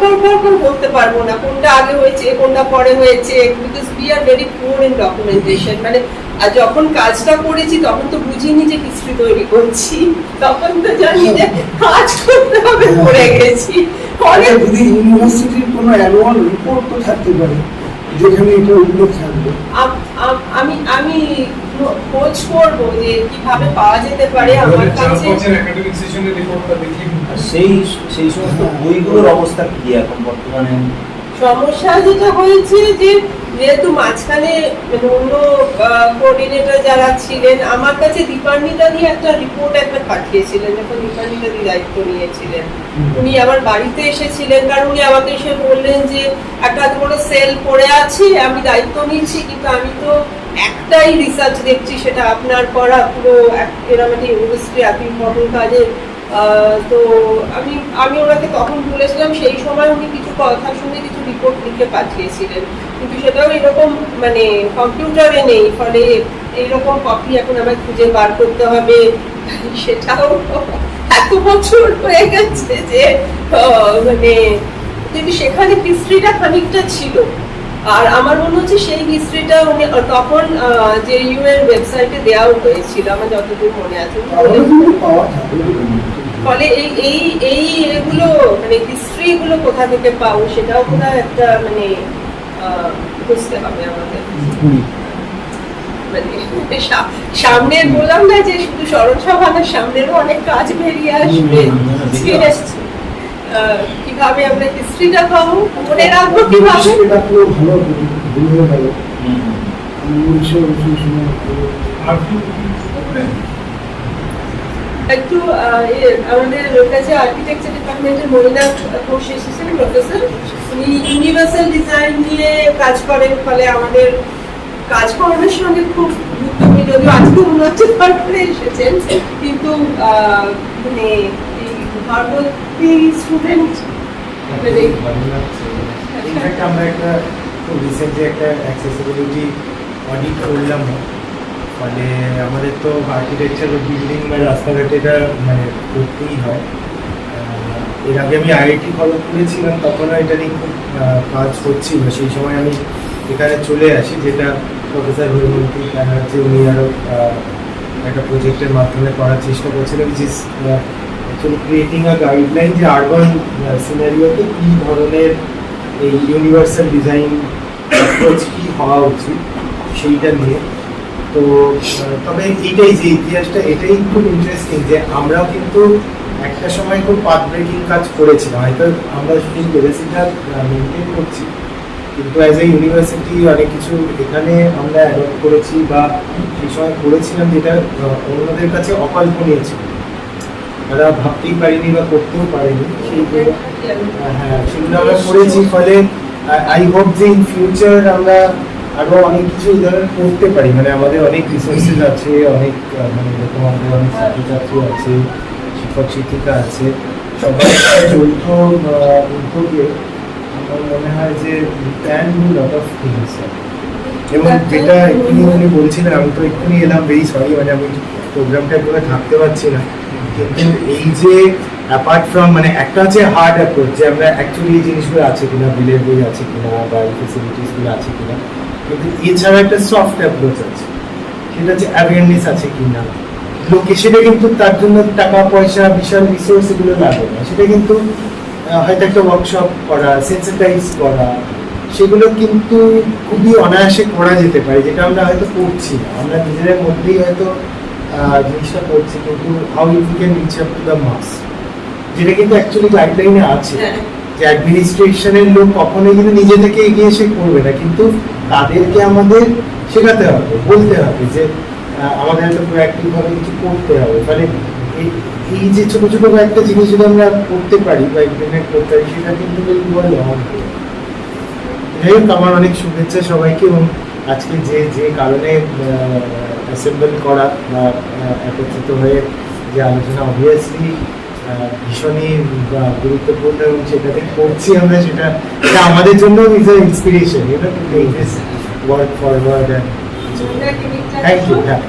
বলতে পারবো না কোনটা আগে হয়েছে কোনটা পরে হয়েছে, because we are very poor in documentation. মানে আর যখন কাজটা করেছি তখন তো বুঝিনি যে হিস্ট্রি তৈরি করছি, তখন তো জানি যে কাজ করতে হবে, করে গেছি। অনেক যদি ইউনিভার্সিটির কোনো অ্যানুয়াল রিপোর্ট তো থাকতে পারে যেখানে এটা উল্লেখ থাকবে। আমি আমি খোঁজ করবো যে কিভাবে পাওয়া যেতে পারে। আমার কাছে একাডেমিক সেশনের রিপোর্টটা দেখি। সেই সেই সমস্ত বইগুলোর অবস্থা কি এখন বর্তমানে? সমস্যা যেটা হয়েছে যে যেহেতু মাঝখানে মানে অন্য কোঅর্ডিনেটর যারা ছিলেন, আমার কাছে দীপান্বিতা দিয়ে একটা রিপোর্ট একবার পাঠিয়েছিলেন যখন দীপান্বিতা দিয়ে দায়িত্ব নিয়েছিলেন। উনি আমার বাড়িতে এসেছিলেন, কারণ উনি আমাকে এসে বললেন যে একটা এত বড় সেল পড়ে আছে, আমি দায়িত্ব নিচ্ছি, কিন্তু আমি তো একটাই রিসার্চ দেখছি, সেটা আপনার করা পুরো এরকম একটা ইউনিভার্সিটি এত ইম্পর্টেন্ট কাজে। তো আমি ওনাকে তখন বলেছিলাম, সেই সময় উনি কিছু কথা শুনে কিছু রিপোর্ট লিখে পাঠিয়েছিলেন, কিন্তু সেটাও এরকম মানে কম্পিউটারে নেই, ফলে এইরকম কপি এখন আমায় খুঁজে বার করতে হবে। সেটাও এত বছর হয়ে গেছে যে মানে কিন্তু সেখানে হিস্ট্রিটা খানিকটা ছিল। আর আমার মনে হচ্ছে সেই হিস্ট্রিটা উনি তখন যে ইউ এর ওয়েবসাইটে দেওয়াও হয়েছিল, আমার যতদূর মনে আছে। ফলে এই এগুলো মানে হিস্ট্রি গুলো কোথা থেকে পাবো সেটাও কোথাও একটা মানে বুঝতে হবে আমাদের। মানে সামনের বললাম না যে শুধু স্মরণ সভা না, সামনেরও অনেক কাজ বেরিয়ে আসবে। কিভাবে আমরা হিস্ট্রিটা পাবো, মনে রাখবো কিভাবে, একটু আমাদের কাছে আর্কিটেকচার ডিপার্টমেন্টের মহিলা ঘোষ এসেছেন প্রফেসর, উনি ইউনিভার্সাল ডিজাইন নিয়ে কাজ করেন, ফলে আমাদের কাজকর্মের সঙ্গে খুব যুক্ত হয়ে, যদিও আজকে মনে হচ্ছে তারপরে এসেছেন, কিন্তু মানে ভারতী স্টুডেন্ট আমরা একটা খুব রিসেন্টলি একটা অ্যাক্সেসিবিলিটি অডিট করলাম, মানে আমাদের তো আর্কিটেকচার বিল্ডিং বা রাস্তাঘাটে এটা মানে করতেই হয়। এর আগে আমি আইআইটি খড়গপুরে ছিলাম, তখনও এটা নিয়ে খুব কাজ হচ্ছিল। সেই সময় আমি এখানে চলে আসি, যেটা প্রফেসর হরিমন্তী ব্যানার্জি উনি আরও একটা প্রজেক্টের মাধ্যমে করার চেষ্টা করছিলেন, which is actually creating a guideline যে আরবান সিনারিওতে কী ধরনের এই ইউনিভার্সাল ডিজাইন অ্যাপ্রোচ কী হওয়া উচিত সেইটা নিয়ে। তো তবে এইটাই যে ইতিহাসটা, এটাই খুব ইন্টারেস্টিং যে আমরাও কিন্তু একটা সময় খুব পাথ ব্রেকিং কাজ করেছিলাম, হয়তো আমরা শুধু লেগেসিটা মেনটেন করছি, কিন্তু অ্যাজ এ ইউনিভার্সিটি অনেক কিছু এখানে আমরা অ্যাডপ্ট করেছি বা সেই সময় করেছিলাম যেটা অন্যদের কাছে অকল্পনীয় ছিল, তারা ভাবতেই পারিনি বা করতেও পারেনি, সেইগুলো হ্যাঁ সেগুলো আমরা করেছি। ফলে আই হোপ যে ইন ফিউচার আমরা আরও অনেক কিছু এই ধরনের করতে পারি, মানে আমাদের অনেক রিসোর্সেস আছে, অনেক মানে এরকম আমাদের অনেক ছাত্রছাত্রী আছে, শিক্ষক শিক্ষিকা আছে, সবাই যৌথ উদ্যোগে আমার মনে হয় যে can do lot of things. এবং যেটা এক্ষুনি উনি বলছিলেন, আমি তো এক্ষুনি এলাম, ভেরি সরি, মানে আমি প্রোগ্রামটা করে থাকতে পারছি না, কিন্তু এই যে অ্যাপার্ট ফ্রম মানে একটা হচ্ছে হার্ড অ্যাপ্রোচ যে আমরা অ্যাকচুয়ালি এই জিনিসগুলো আছে কিনা, বিলের বই আছে কিনা বা এই ফেসিলিটিসগুলো আছে কিনা, কিন্তু এছাড়া একটা সফট অ্যাপ্রোচ আছে, সেটা হচ্ছে অ্যাওয়ারনেস আছে কিনা লোকে, সেটা কিন্তু তার জন্য টাকা পয়সা বিশাল রিসোর্স এগুলো লাগে না, সেটা কিন্তু হয়তো একটা ওয়ার্কশপ করা, সেন্সিটাইজ করা, সেগুলো কিন্তু খুবই অনায়াসে করা যেতে পারে, যেটা আমরা হয়তো করছি না, আমরা নিজেদের মধ্যেই হয়তো জিনিসটা করছি, কিন্তু how you can reach up to the mass, যেটা কিন্তু অ্যাকচুয়ালি গাইডলাইনে আছে যে অ্যাডমিনিস্ট্রেশনের লোক কখনোই কিন্তু নিজে থেকে এগিয়ে এসে করবে না, কিন্তু তাদেরকে আমাদের শেখাতে হবে, বলতে হবে যে আমাদের একটা প্রোঅ্যাক্টিভ ভাবে কিছু করতে হবে। মানে এই যে ছোট ছোট কয়েকটা জিনিস যদি আমরা করতে পারি বা ইমপ্লিমেন্ট করতে পারি, সেটা কিন্তু বলবো আমাদের। যাই হোক, আমার অনেক শুভেচ্ছা সবাইকে, এবং আজকে যে কারণে অ্যাসেম্বল করা বা একত্রিত হয়ে যে আলোচনা অবভিয়াসলি ভীষণই গুরুত্বপূর্ণ, এবং সেটাতে করছি আমরা, সেটা আমাদের জন্য is a inspiration, you know, to take this work forward. Thank you. হ্যাঁ,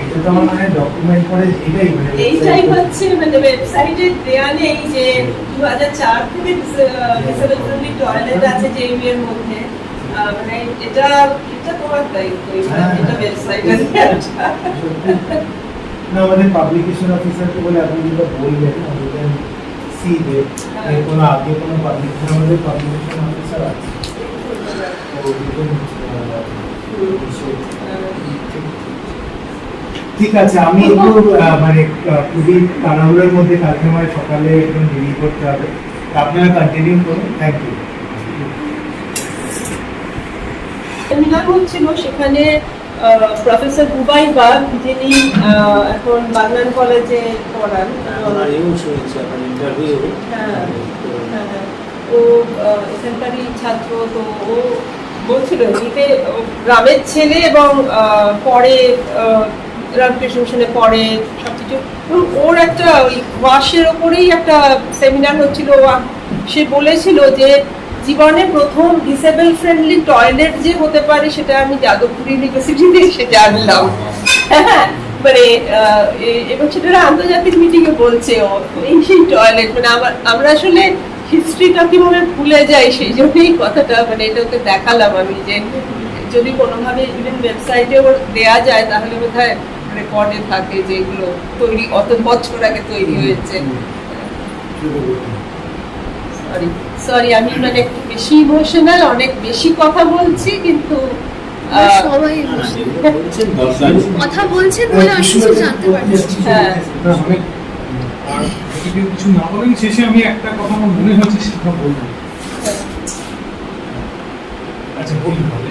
এটা তো আমার মানে ডকুমেন্ট করে এটাই মানে এইটাই হচ্ছে মানে ওয়েবসাইটে দেয়া নেই যে 2004 থেকে ডিসেবল ফ্রেন্ডলি টয়লেট আছে JUE এর মধ্যে, মানে এটা তোমার দায়িত্ব, এটা ওয়েবসাইটে না, আমাদের পাবলিকেশন অফিসারকে বলে আপনি যেটা বললেন, আমাদের সি যে কোনো আগে কোনো পাবলিকেশন, আমাদের পাবলিকেশন অফিসার আছে, ঠিক আছে। আমি একটু মানে খুবই তাড়াহুড়োর মধ্যে, কালকে আমার সকালে একদম রিভিউ করতে হবে, আপনারা কন্টিনিউ করুন। Thank you. সেমিনার হচ্ছিল, সেখানে প্রফেসর বুবাই বাগ, যিনি এখন বাগনান কলেজে পড়ান, ও এখানকারই ছাত্র, তো ও বলছিল এতে গ্রামের ছেলে এবং পরে রামকৃষ্ণ মিশনে পড়ে সবকিছু, ওর একটা ওই ওয়াশের ওপরেই একটা সেমিনার হচ্ছিল। সে বলেছিল যে জীবনে প্রথম ডিসেবল ফ্রেন্ডলি টয়লেট যে হতে পারে সেটা আমি যাদবপুর ইউনিভার্সিটিতে এসে জানলাম। মানে এবং সেটা আন্তর্জাতিক মিটিং এ বলছে এই সেই টয়লেট, মানে আমরা আসলে হিস্ট্রিটা কিভাবে ভুলে যাই, সেই জন্যই কথাটা মানে এটা ওকে দেখালাম আমি, যে যদি কোনোভাবে ইভেন ওয়েবসাইটে ওর দেয়া যায় তাহলে বোধহয় রেকর্ডে থাকে যে এগুলো তৈরি অত বছর আগে তৈরি হয়েছে। সরি আমি মানে একটু বেশি ইমোশনাল, অনেক বেশি কথা বলছি, কিন্তু সবাই কথা বলছেন বলে আমি কিছু জানতে পারছি। হ্যাঁ, আর যদি কিছু না বলেন, শেষে আমি একটা কথা আমার মনে হচ্ছে সেটা বলবো। আচ্ছা বলি তাহলে।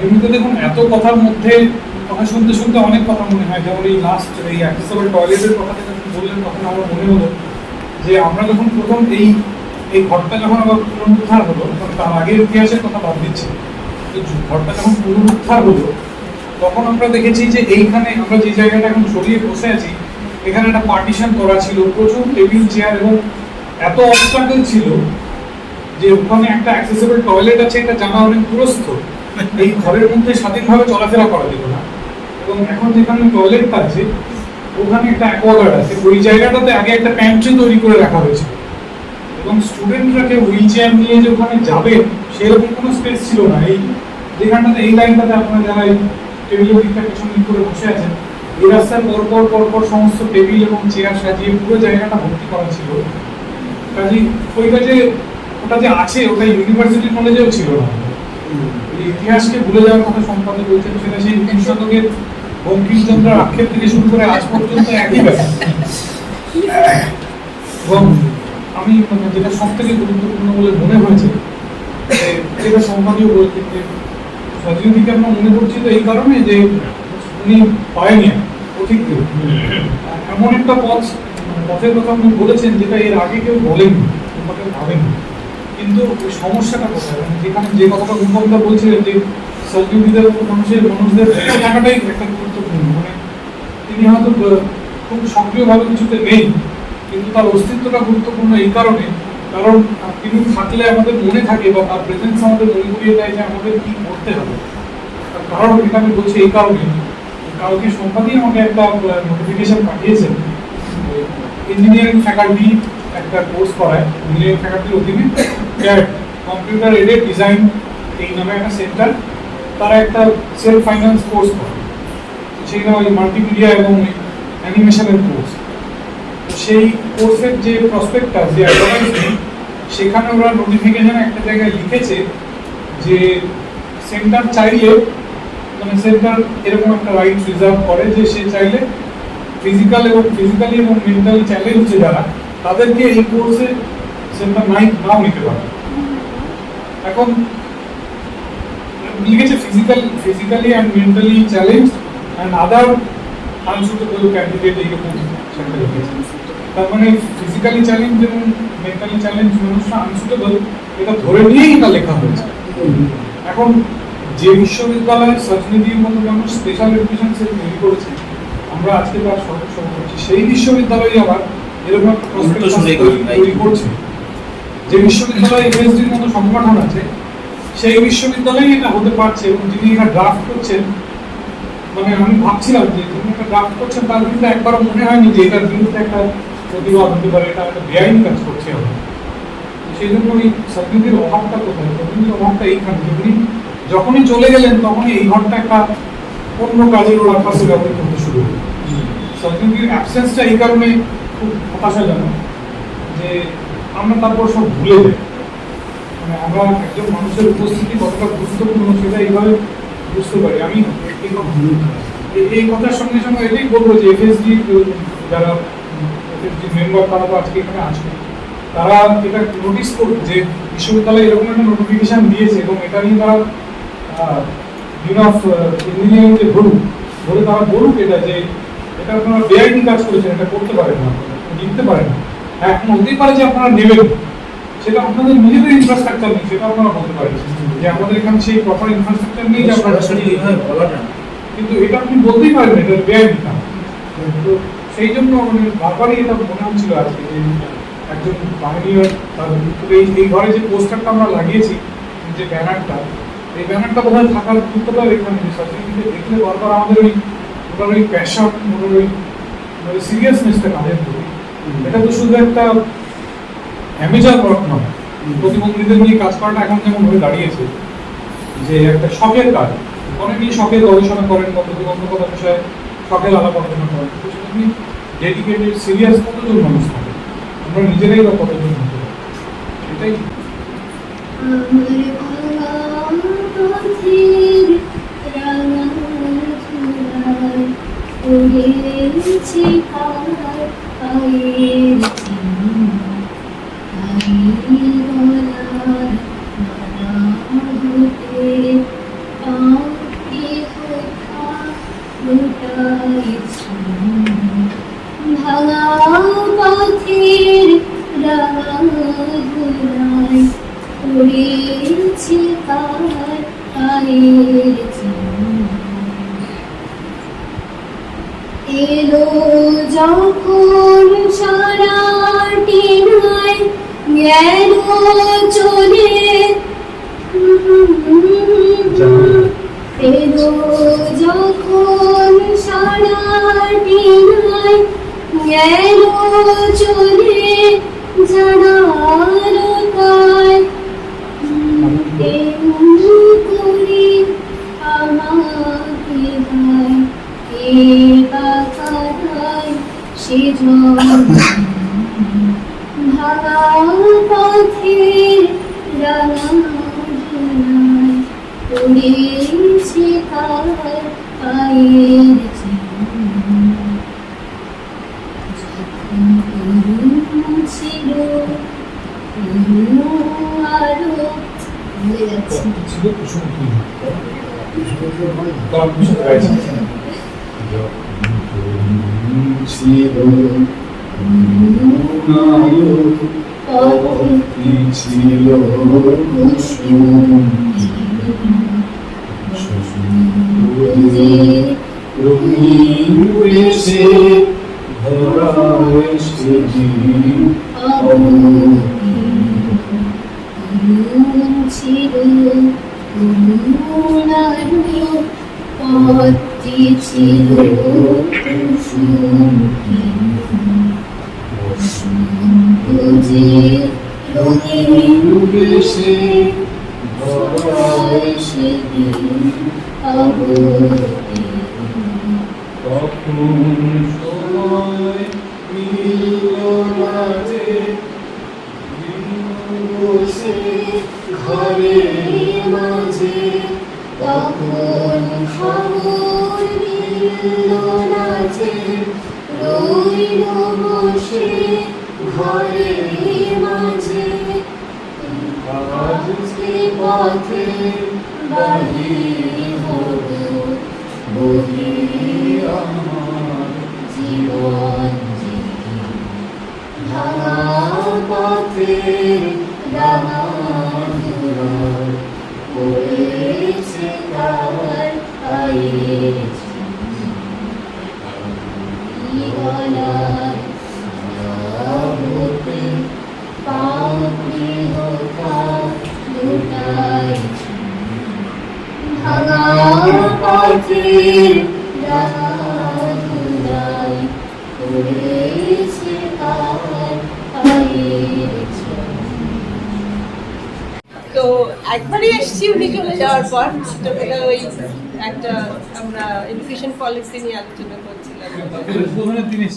এমনিতে দেখুন, এত কথার মধ্যে কথা শুনতে শুনতে অনেক কথা মনে হয়, যেমন এই লাস্ট এই অ্যাক্সেসিবল টয়লেটের কথাটা যখন বললেন তখন আমার মনে হলো যে আমরা যখন প্রথম এই ঘরটা যখন আবার পুনরুদ্ধার হলো, তখন তার আগের ইতিহাসের কথা বাদ দিচ্ছি, ঘরটা যখন পুনরুদ্ধার হলো তখন আমরা দেখেছি যে এইখানে আমরা যে জায়গাটা এখন ছড়িয়ে বসে আছি, এখানে একটা পার্টিশন করা ছিল, প্রচুর টেবিল চেয়ার, এবং এত অবস্ট্রাগল ছিল যে ওখানে একটা অ্যাক্সেসিবল টয়লেট আছে এটা জানা অনেক দূরস্থ, এই ঘরের মধ্যে স্বাধীনভাবে চলাফেরা করা যেত না। এবং এখন যেখানে টয়লেট আছে ওখানে একটা অ্যাকোয়াগার্ড আছে, ওই জায়গাটাতে আগে একটা প্যান্ট্রি তৈরি করে রাখা হয়েছে, এবং স্টুডেন্টরা কেউ হুইল চেয়ার নিয়ে যে ওখানে যাবে সেরকম কোনো স্পেস ছিল না। এই যেখানটাতে এই লাইনটাতে আপনারা যারা এই টেবিলের দিকটা পেছন দিক করে বসে আছেন, এই রাস্তার পরপর সমস্ত টেবিল এবং চেয়ার সাজিয়ে পুরো জায়গাটা ভর্তি করা ছিল। কাজে ওইটা যে ওটা যে আছে ওটা ইউনিভার্সিটি কলেজেও ছিল না। ইতিহাসকে ভুলে যাওয়ার কথা সম্পাদক বলছেন, সেটা সেই 19 শতকের বঙ্কিমচন্দ্রের আক্ষেপ থেকে শুরু করে আজ পর্যন্ত একই ব্যাপার। এবং আমি যেটা সব থেকে গুরুত্বপূর্ণ বলে মনে হয়েছে, যেটা সম্পাদীয় বলছেন যে সজীবীকে আমরা মনে করছি তো এই কারণে যে উনি পায়নিয়ার, পথিক এমন একটা পথের কথা উনি বলেছেন যেটা এর আগে কেউ বলেননি, কেউ ভাবেননি। কিন্তু ওই সমস্যাটা কোথায়, যেখানে যে কথাটা মুখমদা বলছিলেন যে সজীবীদের মানুষদের থাকাটাই একটা গুরুত্বপূর্ণ, মানে তিনি হয়তো খুব সক্রিয়ভাবে কিছুতে নেই, কিন্তু তার অস্তিত্বটা গুরুত্বপূর্ণ এই কারণে, কারণ তিনি থাকলে আমাদের মনে থাকে বা তার প্রেজেন্স আমাদের মনে করিয়ে দেয় যে আমাদের কি করতে হবে। কারণ এটা আমি বলছি এই কারণে, কালকে সম্পাদী আমাকে একটা নোটিফিকেশন পাঠিয়েছেন, ইঞ্জিনিয়ারিং ফ্যাকাল্টি একটা কোর্স করায়, ইঞ্জিনিয়ারিং ফ্যাকাল্টির অধীনে কম্পিউটার এডেড ডিজাইন এই নামে একটা সেন্টার, তারা একটা সেলফ ফাইন্যান্স কোর্স করে, সেটা ওই মাল্টিমিডিয়া এবং অ্যানিমেশনের কোর্স। সেই কোর্সের যে প্রসপেক্টাস, যে অ্যাডভার্টাইজমেন্ট, সেখানে ওরা নোটিফিকেশনে একটা জায়গায় লিখেছে যে সেন্টার চাইলে, মানে সেন্টার এরকম একটা রাইটস রিজার্ভ করে যে সে চাইলে ফিজিক্যালি এবং মেন্টালি চ্যালেঞ্জ যারা, তাদেরকে এই কোর্সে সেন্টার নাও নিতে পারে। এখন লিখেছে physically and mentally challenge and other unsuitable candidate, এইরকম সেটা লিখেছে। তার মানে ফিজিক্যালি চ্যালেঞ্জ এবং মেন্টালি চ্যালেঞ্জ মানুষরা আনসুটেবল, এটা ধরে নিয়েই এটা লেখা হয়েছে। এখন যে বিশ্ববিদ্যালয়ের সজনীতির মতো যেমন স্পেশাল এডুকেশন সেল তৈরি করেছে, আমরা আজকে তার সদস্য করছি, সেই বিশ্ববিদ্যালয়ে আবার এরকম একটা প্রসপেক্টাস তৈরি করছে। যে বিশ্ববিদ্যালয়ে এমএসডির মতো সংগঠন আছে, সেই বিশ্ববিদ্যালয়ে এটা হতে পারছে। এবং যিনি এটা ড্রাফট করছেন, মানে আমি ভাবছিলাম যে যিনি একটা ড্রাফট করছেন তার কিন্তু একবারও মনে হয়নি যে এটার বিরুদ্ধে একটা প্রতিবাদ হতে পারে, এটা একটা বেআইনি কাজ করছে আমরা। সেই জন্য ওই সজনীতির অভাবটা কোথায়? সজনীতির অভাবটা এইখানে, যখনই চলে গেলেন তখনই এই ঘরটা একটা অন্য কাজের ওরা পাশে ব্যবহার করতে শুরু করল। সজনীতির অ্যাবসেন্সটা এই কারণে খুব হতাশাজনক যে আমরা তারপর সব ভুলে যাই। মানে আমরা একজন মানুষের উপস্থিতি কতটা গুরুত্বপূর্ণ সেটা এইভাবে বুঝতে পারি। আমি এই কথার সঙ্গে সঙ্গে এটাই বলবো যে এফএসডি যারা এফএসডি মেম্বার, তারা তো আজকে এখানে আছে, তারা এটা নোটিস করুক যে বিশ্ববিদ্যালয়ে এরকম একটা নোটিফিকেশন দিয়েছে এবং এটা নিয়ে তারা ডিন অফ ইঞ্জিনিয়ারিং যে বলে তারা বলুক এটা যে এটা আপনারা বেআইনি কাজ করেছেন, এটা করতে পারেন না, লিখতে পারেন না। হ্যাঁ, এখন হতেই পারে যে আপনারা নেবেন, সেটা আপনাদের নিজেদের ইনফ্রাস্ট্রাকচার নেই, সেটা আপনারা বলতে পারেন যে আমাদের এখানে সেই প্রপার ইনফ্রাস্ট্রাকচার নেই যে আপনারা বলা না, কিন্তু এটা আপনি বলতেই পারেন এটা বেআইনি কাজ। তো সেই জন্য মানে বারবারই এটা মনে হচ্ছিল আজকে যে একজন বাহিনীর এই ঘরে যে পোস্টারটা আমরা লাগিয়েছি, যে ব্যানারটা, এই ব্যানারটা বোধহয় থাকার গুরুত্বটা এখানে সজনীতিকে দেখলে বারবার আমাদের ওই প্যাশন, ওই সিরিয়াসনেসটা কাজের প্রতি, এটা তো শুধু একটা অ্যামেচার ওয়ার্ক নয়। প্রতিবন্ধীদের নিয়ে কাজ করাটা এখন যেমন হয়ে দাঁড়িয়েছে যে একটা শখের কাজ, অনেকেই শখের গবেষণা করেন বা প্রতিবন্ধকতা বিষয়ে শখের আলাপ আলোচনা করেন, সেখানে ডেডিকেটেড সিরিয়াস কতজন মানুষ থাকে, আমরা নিজেরাই বা কতজন হতে পারি, এটাই। ভাঙা পথের রাঙা ধুলায় উড়েছে কার পায়ের চিহ্ন। এলো যখন সারাটি নাই গেল চলে, এলো যখন সারাটি নাই গেল চলে জানার কায়, করে আমাকে ভাই কে বাকায় সে ভাঙা পথের রাঙা ধুলায় উড়েছে কার পায়ের চিহ্ন। ছিল আরো ভুলে যাচ্ছি, ছিল পথটি ছিল রঙিন বেশে সেদিন অবতীর্ণ। তখন সময় মিলল না যে বসে ঘরের মাঝে, তখন খবর মিলল না যে রইল বসে ঘরের মাঝে। আজকে পথে বাহির হব, বহি আমার জীবন জীবি। ভাঙা পথের রাঙা ধুলোয় পড়েছে তার পায়ের চিহ্ন। গলায় হতে পাপড়ি হোথা লুটাই। ভাঙা পথের রাঙা ধুলোয় পড়েছে তার পায়ের চিহ্ন। তো একবারই এসেছি উনি চলে যাওয়ার পর, ছোটবেলায় ওই একটা আমরা এডুকেশন পলিসি নিয়ে আলোচনা করছিলাম। উদ্বোধনের দিন এসেছি।